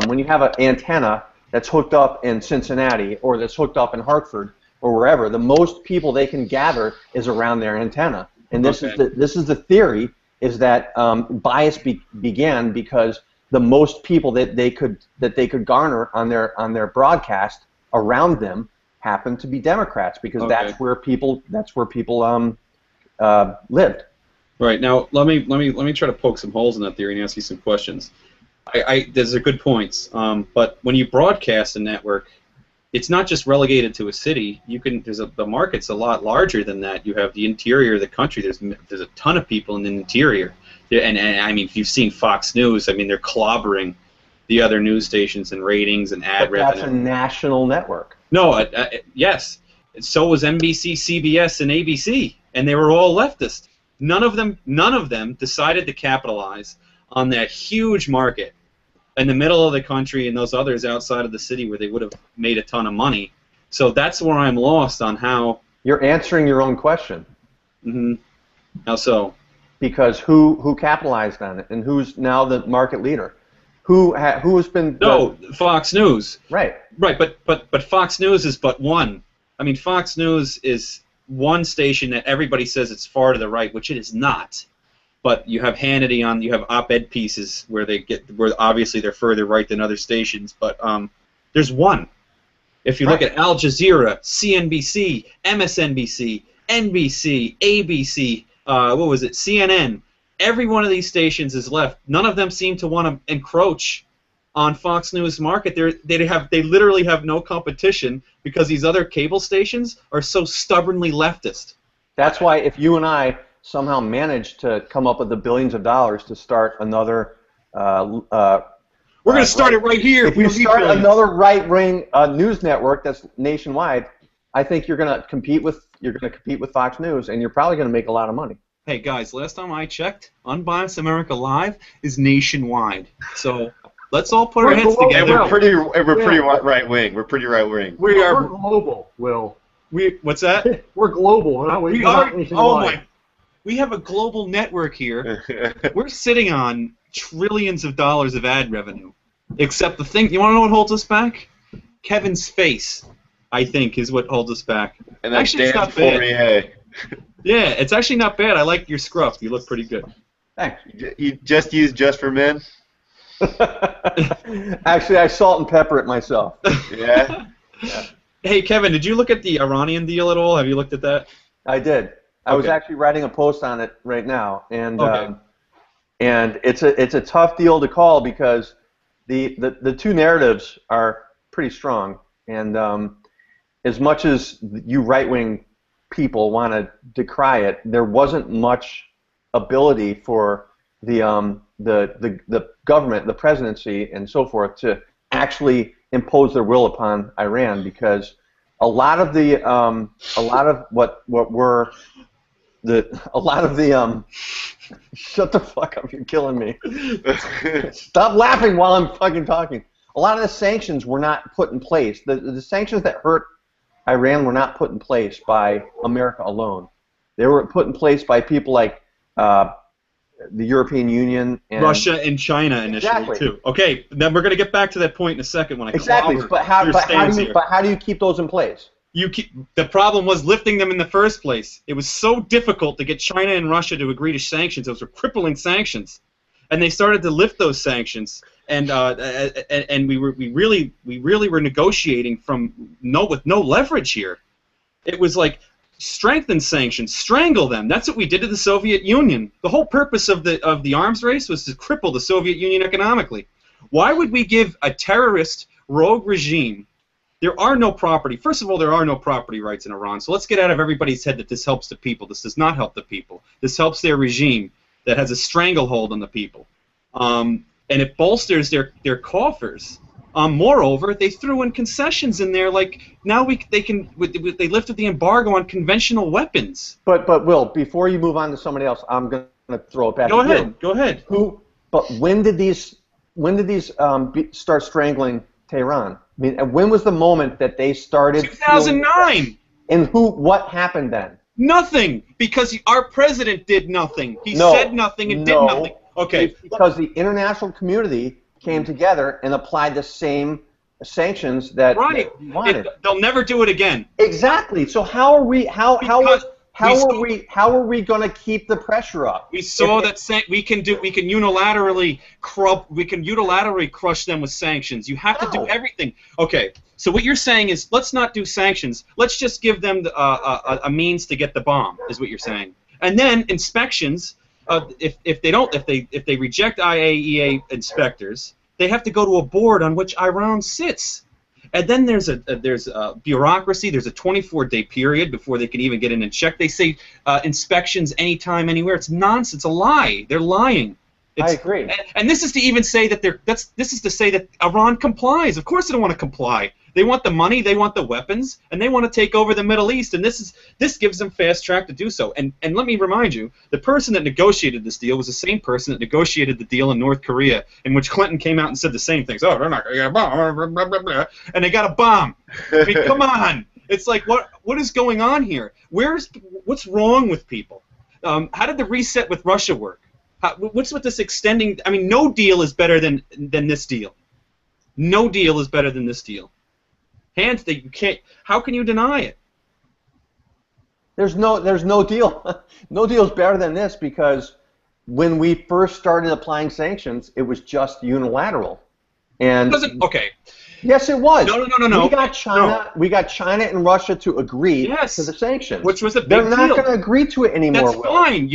when you have an antenna that's hooked up in Cincinnati or that's hooked up in Hartford or wherever, the most people they can gather is around their antenna. And this is the theory, is that bias began because the most people that they could garner on their broadcast around them happened to be Democrats, because that's where people lived. Right. Now let me try to poke some holes in that theory and ask you some questions. Those are good points. But when you broadcast a network, it's not just relegated to a city. The market's a lot larger than that. You have the interior of the country. There's a ton of people in the interior, and I mean, if you've seen Fox News, I mean, they're clobbering the other news stations and ratings and ad revenue. That's a national network. No, yes. So was NBC, CBS, and ABC, and they were all leftist. None of them decided to capitalize on that huge market in the middle of the country and those others outside of the city where they would have made a ton of money. So that's where I'm lost on how... You're answering your own question. Mm-hmm. How so? Because who capitalized on it, and who's now the market leader? Who has been... No, Fox News. Right. Right, but Fox News is but one. I mean, Fox News is one station that everybody says it's far to the right, which it is not. But you have Hannity on. You have op-ed pieces where obviously they're further right than other stations. But there's one. If you look at Al Jazeera, CNBC, MSNBC, NBC, ABC, what was it, CNN, every one of these stations is left. None of them seem to want to encroach on Fox News market. They literally have no competition because these other cable stations are so stubbornly leftist. That's why if you and I somehow managed to come up with the billions of dollars to start another... we're going to start it right here. If you start another right-wing news network that's nationwide, I think you're going to compete with Fox News, and you're probably going to make a lot of money. Hey guys, last time I checked, Unbiased America Live is nationwide. So let's all put our heads together. And we're pretty right wing. We're pretty right wing. We're global, Will. What's that? We're global. We are. Oh my. We have a global network here. We're sitting on trillions of dollars of ad revenue. Except the thing, you want to know what holds us back? Kevin's face, I think, is what holds us back. And that's actually, Dan Fourier. Yeah, it's actually not bad. I like your scruff. You look pretty good. Thanks. You just used Just for Men? Actually, I salt and pepper it myself. Yeah? Hey, Kevin, did you look at the Iranian deal at all? Have you looked at that? I did. I was actually writing a post on it right now, and and it's a tough deal to call because the two narratives are pretty strong, and as much as you right-wing people want to decry it, there wasn't much ability for the government, the presidency, and so forth to actually impose their will upon Iran, because a lot of the shut the fuck up, you're killing me. Stop laughing while I'm fucking talking. A lot of the sanctions were not put in place. The sanctions that hurt Iran were not put in place by America alone. They were put in place by people like the European Union and Russia and China initially too. Okay, then we're going to get back to that point in a second when I exactly. But how do you keep those in place? The problem was lifting them in the first place. It was so difficult to get China and Russia to agree to sanctions. Those were crippling sanctions, and they started to lift those sanctions. And we really were negotiating with no leverage here. It was like strengthen sanctions, strangle them. That's what we did to the Soviet Union. The whole purpose of the arms race was to cripple the Soviet Union economically. Why would we give a terrorist rogue regime? There are no property. First of all, there are no property rights in Iran. So let's get out of everybody's head that this helps the people. This does not help the people. This helps their regime that has a stranglehold on the people. And it bolsters their coffers. Moreover, they threw in concessions in there, like now they lifted the embargo on conventional weapons. But Will, before you move on to somebody else, I'm going to throw it back. Go ahead. Go ahead. But when did these start strangling Tehran? I mean, when was the moment that they started? 2009. And what happened then? Nothing, because our president did nothing. He said nothing and did nothing. Okay. It's because the international community came together and applied the same sanctions that right. we wanted. They'll never do it again. Exactly. So how are we going to keep the pressure up? We saw we can unilaterally crush them with sanctions. You have to do everything. Okay. So what you're saying is, let's not do sanctions. Let's just give them a means to get the bomb. Is what you're saying. And then inspections. If they reject IAEA inspectors, they have to go to a board on which Iran sits. And then there's a bureaucracy. There's a 24-day period before they can even get in and check. They say inspections anytime, anywhere. It's nonsense. It's a lie. They're lying. I agree. And this is to even say that this is to say that Iran complies. Of course they don't want to comply. They want the money, they want the weapons, and they want to take over the Middle East. And this gives them fast track to do so. And let me remind you, the person that negotiated this deal was the same person that negotiated the deal in North Korea, in which Clinton came out and said the same things. Oh, they're not going to get a bomb, blah, blah, blah, blah. And they got a bomb. I mean, come on. It's like, what is going on here? What's wrong with people? How did the reset with Russia work? What's with this extending? I mean, no deal is better than this deal. No deal is better than this deal. Hands that you can't. How can you deny it? There's no deal. No deal is better than this, because when we first started applying sanctions, it was just unilateral. And okay. Yes, it was. No. We got China. No. We got China and Russia to agree to the sanctions, which was a big deal. They're not going to agree to it anymore. That's fine.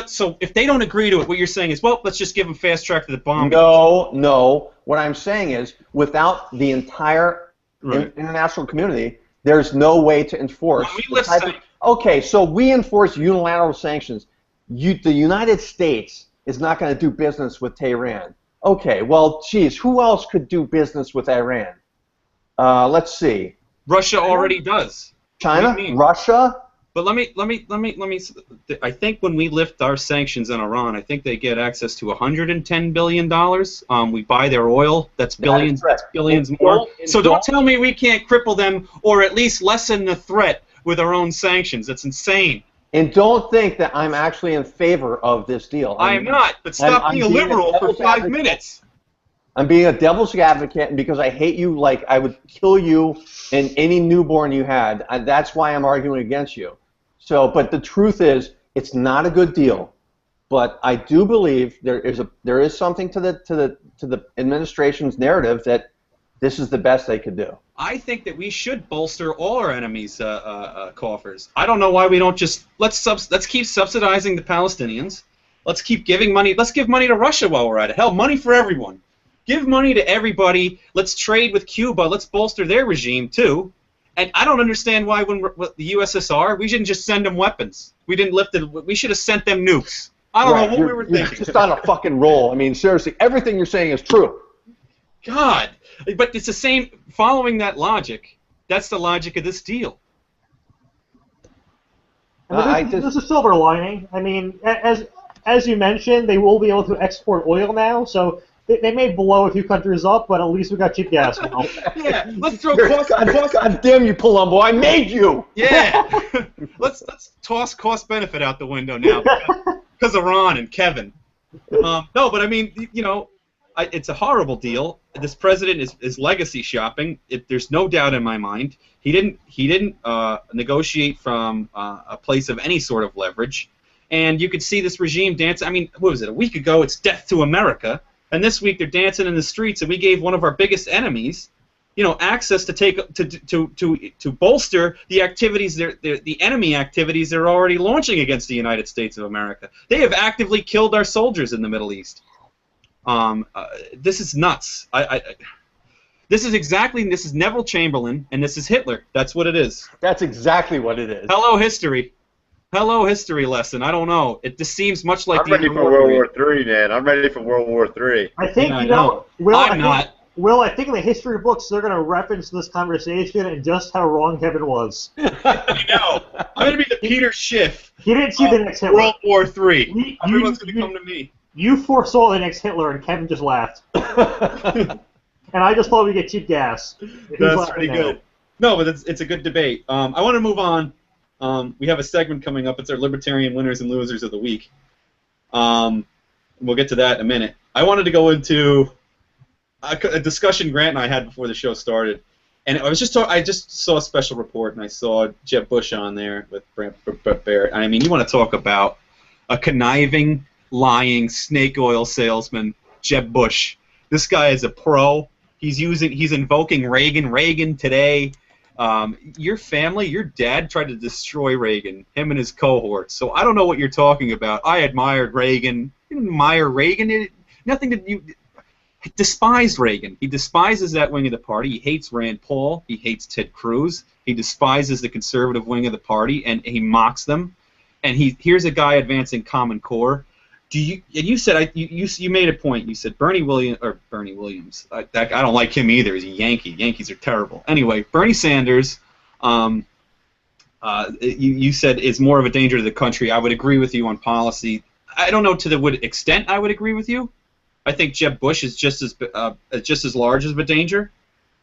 So if they don't agree to it, what you're saying is, well, let's just give them fast track to the bomb. No. What I'm saying is, without the entire international community, there's no way to enforce. Okay, so we enforce unilateral sanctions. The United States is not going to do business with Tehran. Okay, well, geez, who else could do business with Iran? Let's see. Russia already does. China, Russia. But let me. I think when we lift our sanctions on Iran, I think they get access to $110 billion. We buy their oil. That's billions. That's billions more. So don't tell me we can't cripple them, or at least lessen the threat with our own sanctions. That's insane. And don't think that I'm actually in favor of this deal. I am not. But stop being a liberal for 5 minutes. I'm being a devil's advocate, and because I hate you like I would kill you and any newborn you had. That's why I'm arguing against you. So, but the truth is, it's not a good deal. But I do believe there is something to the administration's narrative that this is the best they could do. I think that we should bolster all our enemies' coffers. I don't know why we don't just let's keep subsidizing the Palestinians. Let's keep giving money. Let's give money to Russia while we're at it. Hell, money for everyone. Give money to everybody. Let's trade with Cuba. Let's bolster their regime too. And I don't understand why when the USSR, we shouldn't just send them weapons. We didn't lift it. We should have sent them nukes. I don't know Right, what we were you're thinking. just on a fucking roll. I mean, seriously, everything you're saying is true. God, but it's the same. Following that logic, that's the logic of this deal. I mean, there's a silver lining. I mean, as you mentioned, they will be able to export oil now, so they may blow a few countries up, but at least we got cheap gas now. Yeah, let's throw God damn you, Palumbo! I made you. Yeah, let's toss cost benefit out the window now because of Ron and Kevin. No, but I mean, you know, it's a horrible deal. This president is legacy shopping. There's no doubt in my mind. He didn't negotiate from a place of any sort of leverage, and you could see this regime dance. I mean, what was it? A week ago, it's death to America, and this week they're dancing in the streets, and we gave one of our biggest enemies, you know, access to bolster the activities, the enemy activities they're already launching against the United States of America. They have actively killed our soldiers in the Middle East. This is nuts. This is Neville Chamberlain, and this is Hitler. That's what it is. That's exactly what it is. Hello, history. Hello, history lesson. I don't know. It just seems much like I'm ready for World War III, man. I'm ready for World War III. I think, Yeah, you know, I'm not. Will, I think in the history books they're going to reference this conversation and just how wrong Kevin was. I know. I'm going to be the Peter Schiff. He didn't see the next Hitler. World War III. Everyone's going to come to me. You foresaw the next Hitler, and Kevin just laughed. And I just thought we'd get cheap gas. That's pretty good. No, but it's a good debate. I want to move on. We have a segment coming up. It's our Libertarian Winners and Losers of the Week. We'll get to that in a minute. I wanted to go into a discussion Grant and I had before the show started. And I just saw a special report, and I saw Jeb Bush on there with Brett Barrett. I mean, you want to talk about a conniving, lying, snake oil salesman, Jeb Bush. This guy is a pro. He's invoking Reagan. Reagan today. Your family, your dad tried to destroy Reagan, him and his cohorts. So I don't know what you're talking about. I admired Reagan. You didn't admire Reagan. He despised Reagan. He despises that wing of the party. He hates Rand Paul. He hates Ted Cruz. He despises the conservative wing of the party, and he mocks them. And here's a guy advancing Common Core. You said you made a point. You said Bernie Williams. I don't like him either. He's a Yankee. Yankees are terrible. Anyway, Bernie Sanders. You said is more of a danger to the country. I would agree with you on policy. I don't know to the extent I would agree with you. I think Jeb Bush is just as large of a danger.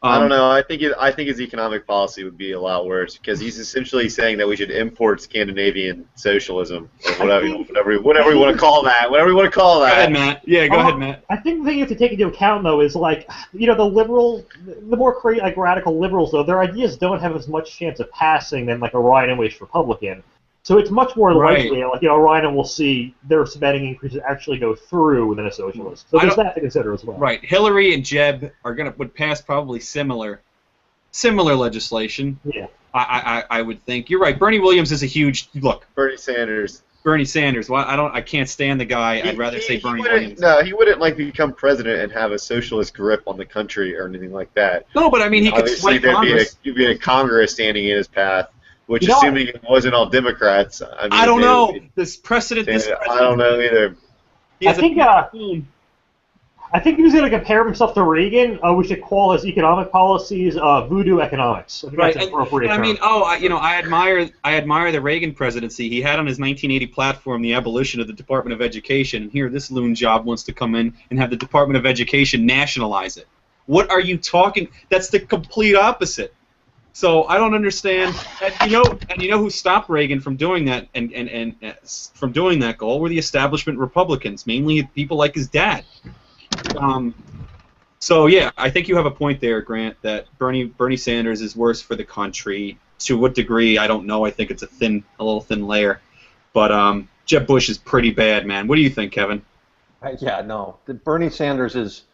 I don't know. I think his economic policy would be a lot worse because he's essentially saying that we should import Scandinavian socialism or whatever you want to call that. Whatever you want to call that. Go ahead, Matt. Yeah, go ahead, Matt. I think the thing you have to take into account though is like, you know, the more radical liberals though, their ideas don't have as much chance of passing than like a Ryan-ish Republican. So it's much more likely, like, you know, Ryan will see their spending increases actually go through than a socialist. So there's that to consider as well. Right. Hillary and Jeb would pass probably similar legislation. Yeah. I would think. You're right. Bernie Williams is a huge look. Bernie Sanders. Well, I can't stand the guy. I'd rather say Bernie Williams. No, he wouldn't like become president and have a socialist grip on the country or anything like that. No, but I mean he could sway Congress. There'd be a Congress standing in his path. Which, assuming it wasn't all Democrats, I don't know. This precedent. I don't know either. I think if he was going to compare himself to Reagan, we should call his economic policies voodoo economics. I think that's an appropriate term. I mean, I admire the Reagan presidency. He had on his 1980 platform the abolition of the Department of Education, and here this loon job wants to come in and have the Department of Education nationalize it. What are you talking? That's the complete opposite. So I don't understand. And you know who stopped Reagan from doing that and from doing that goal were the establishment Republicans, mainly people like his dad. So yeah, I think you have a point there, Grant, that Bernie Sanders is worse for the country. To what degree, I don't know. I think it's a little thin layer. But Jeb Bush is pretty bad, man. What do you think, Kevin? Yeah, no. Bernie Sanders is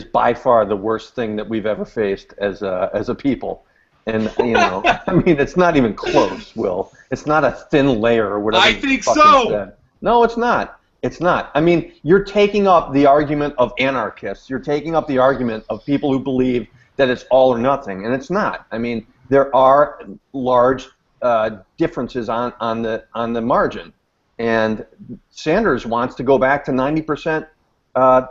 by far the worst thing that we've ever faced as a people. And, you know, I mean, it's not even close, Will. It's not a thin layer or whatever. I think so. Said. No, it's not. It's not. I mean, you're taking up the argument of anarchists. You're taking up the argument of people who believe that it's all or nothing, and it's not. I mean, there are large differences on the margin. And Sanders wants to go back to 90%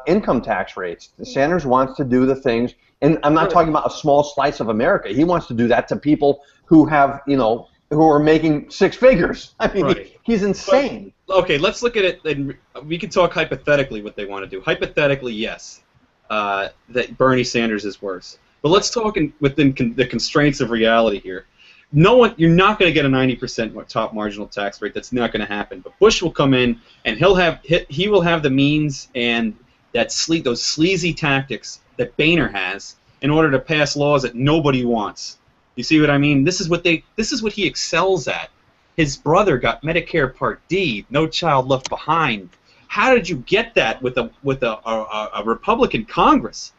income tax rates. Sanders wants to do the things, and I'm not talking about a small slice of America. He wants to do that to people who have, who are making six figures. I mean, Right. he's insane. But, okay, let's look at it, and we can talk hypothetically what they want to do. Hypothetically, yes, that Bernie Sanders is worse. But let's talk within the constraints of reality here. You're not going to get a 90% top marginal tax rate. That's not going to happen. But Bush will come in, and he will have the means and those sleazy tactics that Boehner has in order to pass laws that nobody wants. You see what I mean? This is what he excels at. His brother got Medicare Part D, No Child Left Behind. How did you get that with a Republican Congress?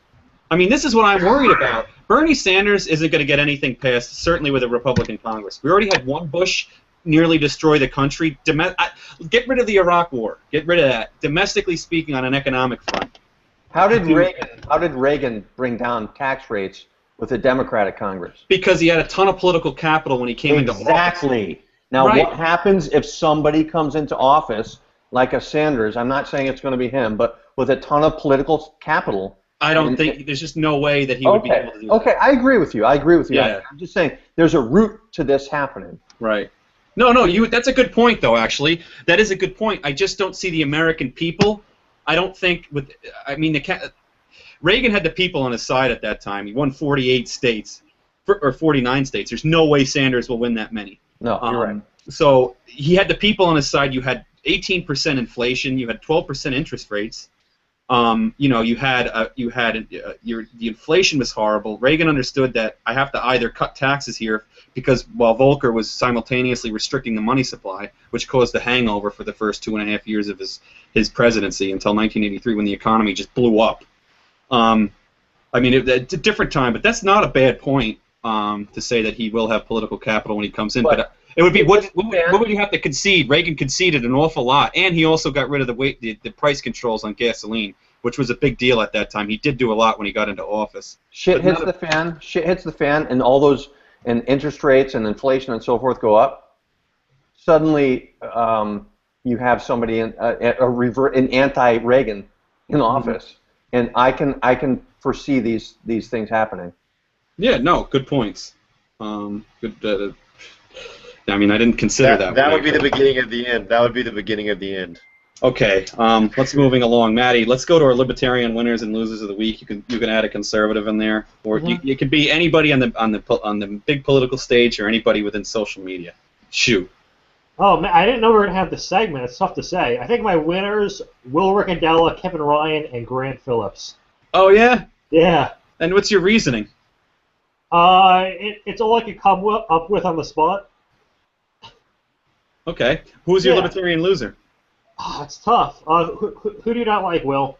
I mean, this is what I'm worried about. Bernie Sanders isn't going to get anything passed, certainly with a Republican Congress. We already had one Bush nearly destroy the country. Get rid of the Iraq War. Get rid of that. Domestically speaking, on an economic front. How did Reagan bring down tax rates with a Democratic Congress? Because he had a ton of political capital when he came into office. Exactly. Now, right. What happens if somebody comes into office like a Sanders? I'm not saying it's going to be him, but with a ton of political capital. I don't think there's just no way that he would be able to do that. Okay, I agree with you. Yeah. I'm just saying there's a route to this happening. Right. No, that's a good point, though, actually. That is a good point. I just don't see the American people. I don't think Reagan had the people on his side at that time. He won 48 states, or 49 states. There's no way Sanders will win that many. No, you're right. So he had the people on his side. You had 18% inflation. You had 12% interest rates. The inflation was horrible. Reagan understood that I have to either cut taxes here because while Volcker was simultaneously restricting the money supply, which caused the hangover for the first 2.5 years of his presidency until 1983 when the economy just blew up. It's a different time, but that's not a bad point to say that he will have political capital when he comes in. But it would be what would you have to concede? Reagan conceded an awful lot, and he also got rid of the price controls on gasoline, which was a big deal at that time. He did do a lot when he got into office. Shit hits the fan, and all those interest rates and inflation and so forth go up. Suddenly, you have somebody an anti-Reagan in office, and I can foresee these things happening. Yeah, no, good points. Good. I didn't consider that. That would be the beginning of the end. That would be the beginning of the end. Okay, let's moving along, Maddie. Let's go to our libertarian winners and losers of the week. You can add a conservative in there, or you can be anybody on the big political stage or anybody within social media. Shoot. Oh man, I didn't know we were gonna have this segment. It's tough to say. I think my winners: Will Ricciardella, Kevin Ryan, and Grant Phillips. Oh yeah. Yeah. And what's your reasoning? It's all I could come up with on the spot. Okay. Who's your libertarian loser? Oh, it's tough. Who do you not like, Will?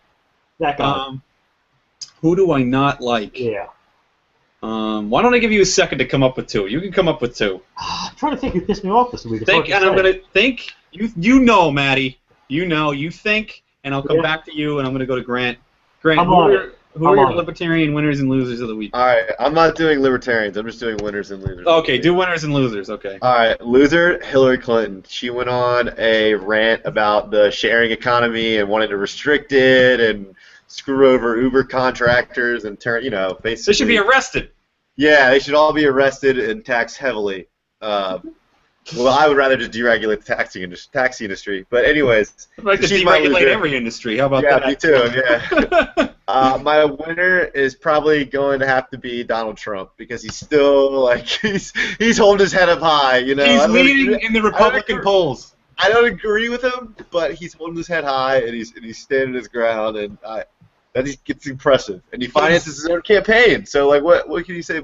That guy. Who do I not like? Yeah. Why don't I give you a second to come up with two? You can come up with two. I'm trying to think who pissed me off this week. I'm going to think. You know, Maddie. You think, and I'll come back to you, and I'm going to go to Grant. Grant, who are your libertarian winners and losers of the week? All right, I'm not doing libertarians. I'm just doing winners and losers. Okay, do winners and losers. Okay. All right, loser, Hillary Clinton. She went on a rant about the sharing economy and wanted to restrict it and screw over Uber contractors and turn, basically. They should be arrested. Yeah, they should all be arrested and taxed heavily. Well, I would rather just deregulate the taxi industry. But anyways, I'd like to deregulate every industry. How about that? Yeah, me too. Yeah. My winner is probably going to have to be Donald Trump because he's still he's holding his head up high. He's leading in the Republican polls. I don't agree with him, but he's holding his head high and he's standing his ground, and that gets impressive. And he finances his own campaign. So what can you say?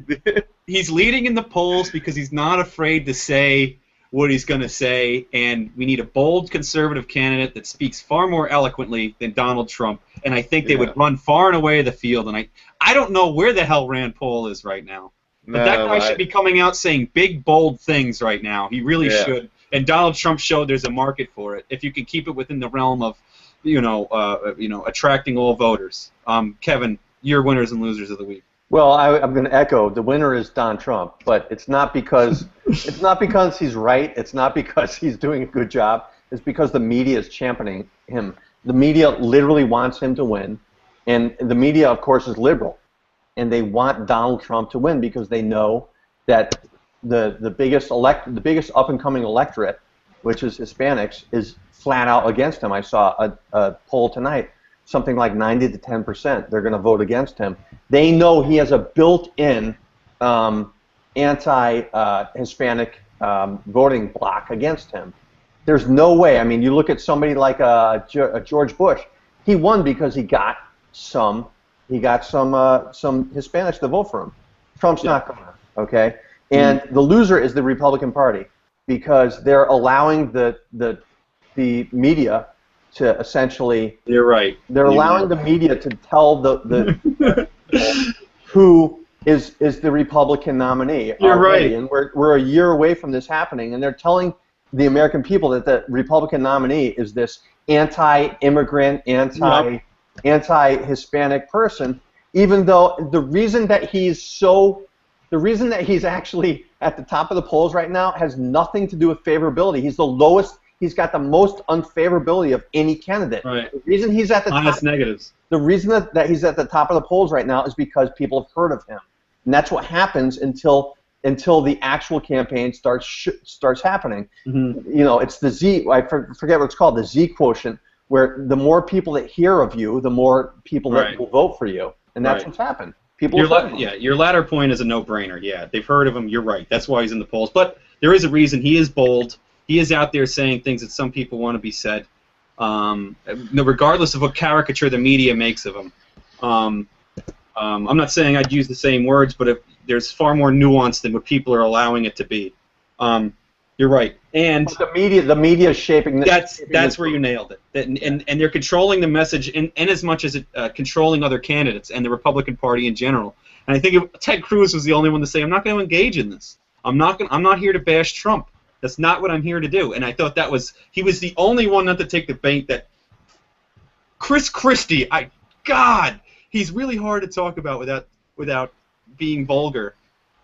He's leading in the polls because he's not afraid to say what he's going to say, and we need a bold conservative candidate that speaks far more eloquently than Donald Trump, and I think they would run far and away the field, and I don't know where the hell Rand Paul is right now. But that guy should be coming out saying big, bold things right now. He really should, and Donald Trump showed there's a market for it if you can keep it within the realm of, attracting all voters. Kevin, your winners and losers of the week. Well, I'm going to echo. The winner is Don Trump, but it's not because he's right. It's not because he's doing a good job. is because the media is championing him. The media literally wants him to win, and the media, of course, is liberal, and they want Donald Trump to win because they know that the biggest up and coming electorate, which is Hispanics, is flat out against him. I saw a poll tonight, something like 90 to 10%. They're going to vote against him. They know he has a built-in anti-Hispanic voting bloc against him. There's no way. I mean, you look at somebody like George Bush. He won because he got some Hispanics to vote for him. Trump's not going to. Okay, and the loser is the Republican Party because they're allowing the media to essentially. You're right. They're allowing the media to tell the who is the Republican nominee. You're already. right. And we're a year away from this happening, and they're telling the American people that the Republican nominee is this anti-immigrant, anti-Hispanic person, even though the reason that he's actually at the top of the polls right now has nothing to do with favorability. He's the lowest. He's got the most unfavorability of any candidate. Right. The reason he's at the Honest top, negatives. The reason that he's at the top of the polls right now is because people have heard of him, and that's what happens until the actual campaign starts happening. Mm-hmm. You know, it's the Z. I forget what it's called, the Z quotient, where the more people that hear of you, the more people that will vote for you, and that's what's happened. People. Your latter point is a no-brainer. Yeah, they've heard of him. You're right. That's why he's in the polls. But there is a reason. He is bold. He is out there saying things that some people want to be said, regardless of what caricature the media makes of him. I'm not saying I'd use the same words, but there's far more nuance than what people are allowing it to be. You're right. And but the media is shaping. That's where you nailed it. And they're controlling the message in as much as controlling other candidates and the Republican Party in general. And I think Ted Cruz was the only one to say, I'm not going to engage in this. I'm not here to bash Trump. That's not what I'm here to do. And I thought he was the only one not to take the bait that Chris Christie, God, he's really hard to talk about without being vulgar.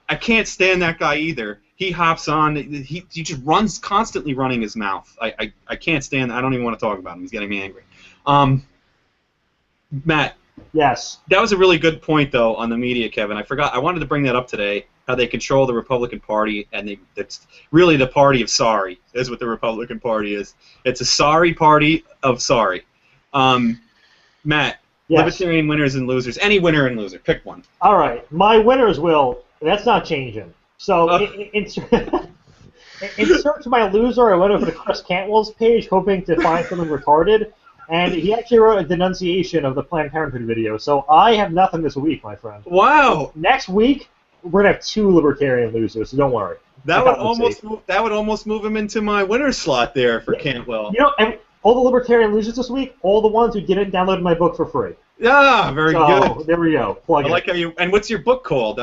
I can't stand that guy either. He hops on. He just runs, constantly running his mouth. I can't stand. I don't even want to talk about him. He's getting me angry. Matt. Yes. That was a really good point, though, on the media, Kevin. I forgot. I wanted to bring that up today. How they control the Republican Party, and it's really the party of sorry. Is what the Republican Party is. It's a sorry party of sorry. Matt. Yes. Libertarian winners and losers. Any winner and loser. Pick one. All right. My winners will. That's not changing. So in search of my loser, I went over to Chris Cantwell's page hoping to find something retarded, and he actually wrote a denunciation of the Planned Parenthood video. So I have nothing this week, my friend. Wow. Next week, we're going to have 2 libertarian losers, so don't worry. That would almost move him into my winner slot there for Cantwell. You know, and all the libertarian losers this week, all the ones who didn't download my book for free. Yeah, very good. There we go. Plug I like how you. And what's your book called?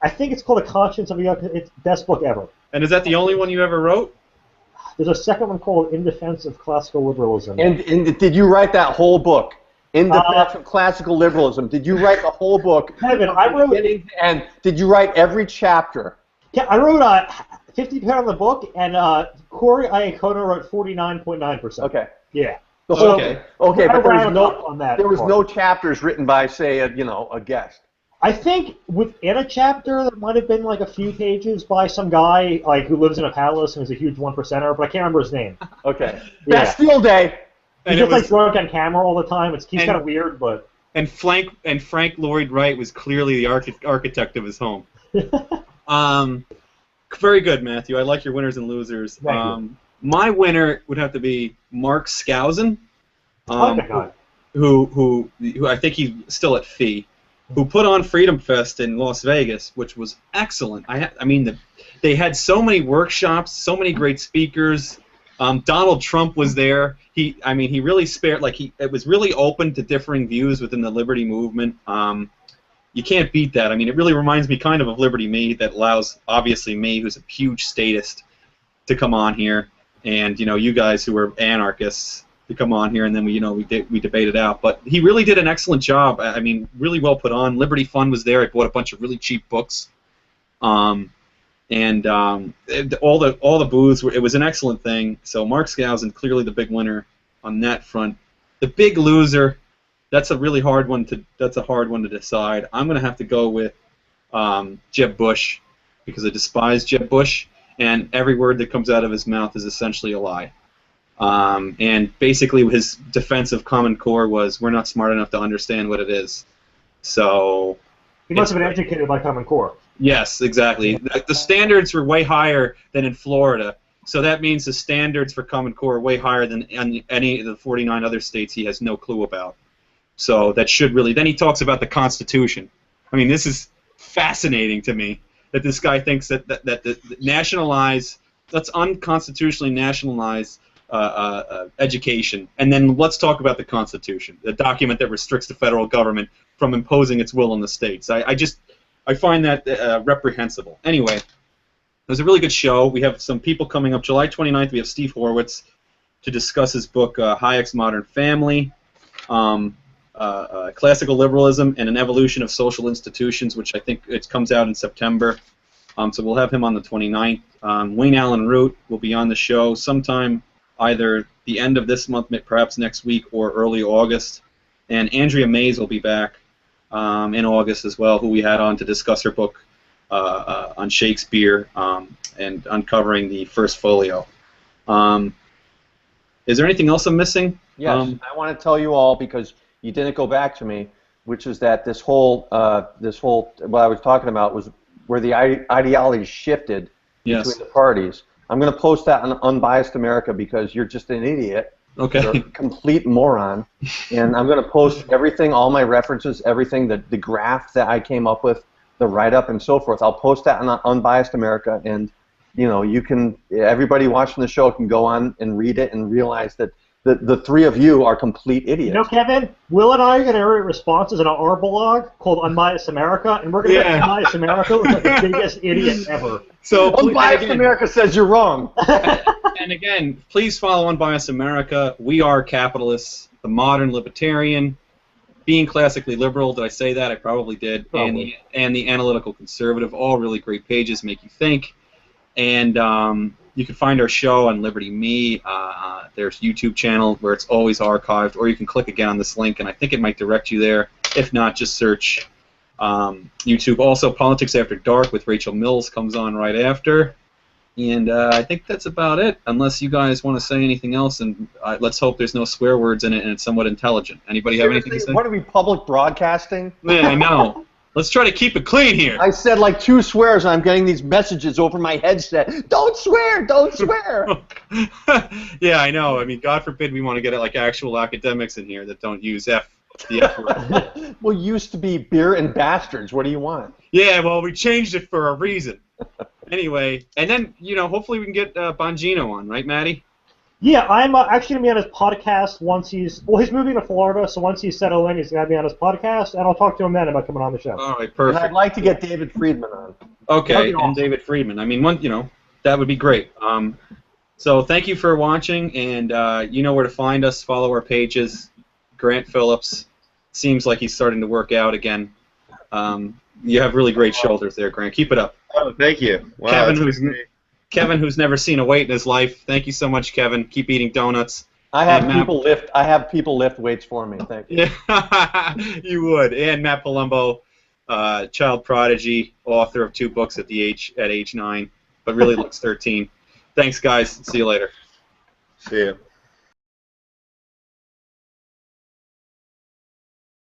I think it's called A Conscience of a Young. It's best book ever. And is that the only one you ever wrote? There's a second one called In Defense of Classical Liberalism. And did you write that whole book? In Defense of Classical Liberalism. Did you write the whole book? Kevin, I wrote. And did you write every chapter? Yeah, I wrote 50% of the book, and Corey Iacono wrote 49.9%. Okay. Yeah. Okay, but there was part. no chapters written by, say, a guest. I think within a chapter there might have been like a few pages by some guy who lives in a palace and is a huge 1%er, but I can't remember his name. Okay. Bastille Day. He's just drunk on camera all the time. He's kind of weird, but. And Frank Lloyd Wright was clearly the architect of his home. Very good, Matthew. I like your winners and losers. Thank you. My winner would have to be Mark Skousen, who I think he's still at FEE, who put on Freedom Fest in Las Vegas, which was excellent. They had so many workshops, so many great speakers. Donald Trump was there. He really spared. It was really open to differing views within the Liberty movement. You can't beat that. It really reminds me kind of Liberty.me, that allows, obviously, me, who's a huge statist, to come on here, and you guys who are anarchists to come on here, and then we debate it out. But he really did an excellent job. Really well put on. Liberty Fund was there. I bought a bunch of really cheap books, and And all the booths were, it was an excellent thing. So Mark Skousen, clearly the big winner on that front. The big loser, that's a really hard one to decide. I'm going to have to go with Jeb Bush, because I despise Jeb Bush, and every word that comes out of his mouth is essentially a lie. And basically his defense of Common Core was, we're not smart enough to understand what it is. So he must have been educated by Common Core. Yes, exactly. The standards were way higher than in Florida, so that means the standards for Common Core are way higher than any of the 49 other states he has no clue about. So that should really... Then he talks about the Constitution. I mean, this is fascinating to me, that this guy thinks that let's unconstitutionally nationalize education, and then let's talk about the Constitution, the document that restricts the federal government from imposing its will on the states. I find that reprehensible. Anyway, it was a really good show. We have some people coming up. July 29th, we have Steve Horwitz to discuss his book, Hayek's Modern Family, Classical Liberalism and an Evolution of Social Institutions, which I think it comes out in September. So we'll have him on the 29th. Wayne Allen Root will be on the show sometime either the end of this month, perhaps next week, or early August. And Andrea Mays will be back in August as well, who we had on to discuss her book on Shakespeare and uncovering the first folio. Is there anything else I'm missing? Yes, I want to tell you all, because you didn't go back to me, which is that this whole what I was talking about was where the ideology shifted between the parties. I'm going to post that on Unbiased America because you're just an idiot. Okay. You're a complete moron. And I'm going to post everything, all my references, everything, the graph that I came up with, the write-up and so forth. I'll post that on Unbiased America, and everybody watching the show can go on and read it and realize that the three of you are complete idiots. You know, Kevin, Will and I are going to write responses in our blog called Unbiased America, and we're going to make Unbiased America look like the biggest idiot ever. So Unbiased America says you're wrong. And again, please follow Unbiased America. We are capitalists, the modern libertarian, being classically liberal. Did I say that? I probably did. Probably. And the analytical conservative, all really great pages, make you think. And you can find our show on Liberty.me. There's a YouTube channel where it's always archived, or you can click again on this link, and I think it might direct you there. If not, just search YouTube. Also, Politics After Dark with Rachel Mills comes on right after. And I think that's about it, unless you guys want to say anything else, and let's hope there's no swear words in it and it's somewhat intelligent. Anybody have anything to say? What are we, public broadcasting? Yeah, I know. Let's try to keep it clean here. I said like 2 swears, and I'm getting these messages over my headset. Don't swear! Don't swear! Yeah, I know. I mean, God forbid we want to get like actual academics in here that don't use the F word. Well, used to be beer and bastards. What do you want? Yeah, well, we changed it for a reason. Anyway, and then, hopefully we can get Bongino on, right, Maddie? Yeah, I'm actually going to be on his podcast once he's moving to Florida, so once he's settled in, he's going to be on his podcast, and I'll talk to him then about coming on the show. All right, perfect. And I'd like to get David Friedman on. Okay, and David Friedman. I mean, that would be great. So thank you for watching, and you know where to find us. Follow our pages. Grant Phillips seems like he's starting to work out again. You have really great shoulders there, Grant. Keep it up. Oh, thank you. Wow, Kevin, who's never seen a weight in his life. Thank you so much, Kevin. Keep eating donuts. I have people lift weights for me. Thank you. Yeah, you would. And Matt Palumbo, child prodigy, author of 2 books at age 9, but really looks 13. Thanks, guys. See you later. See you.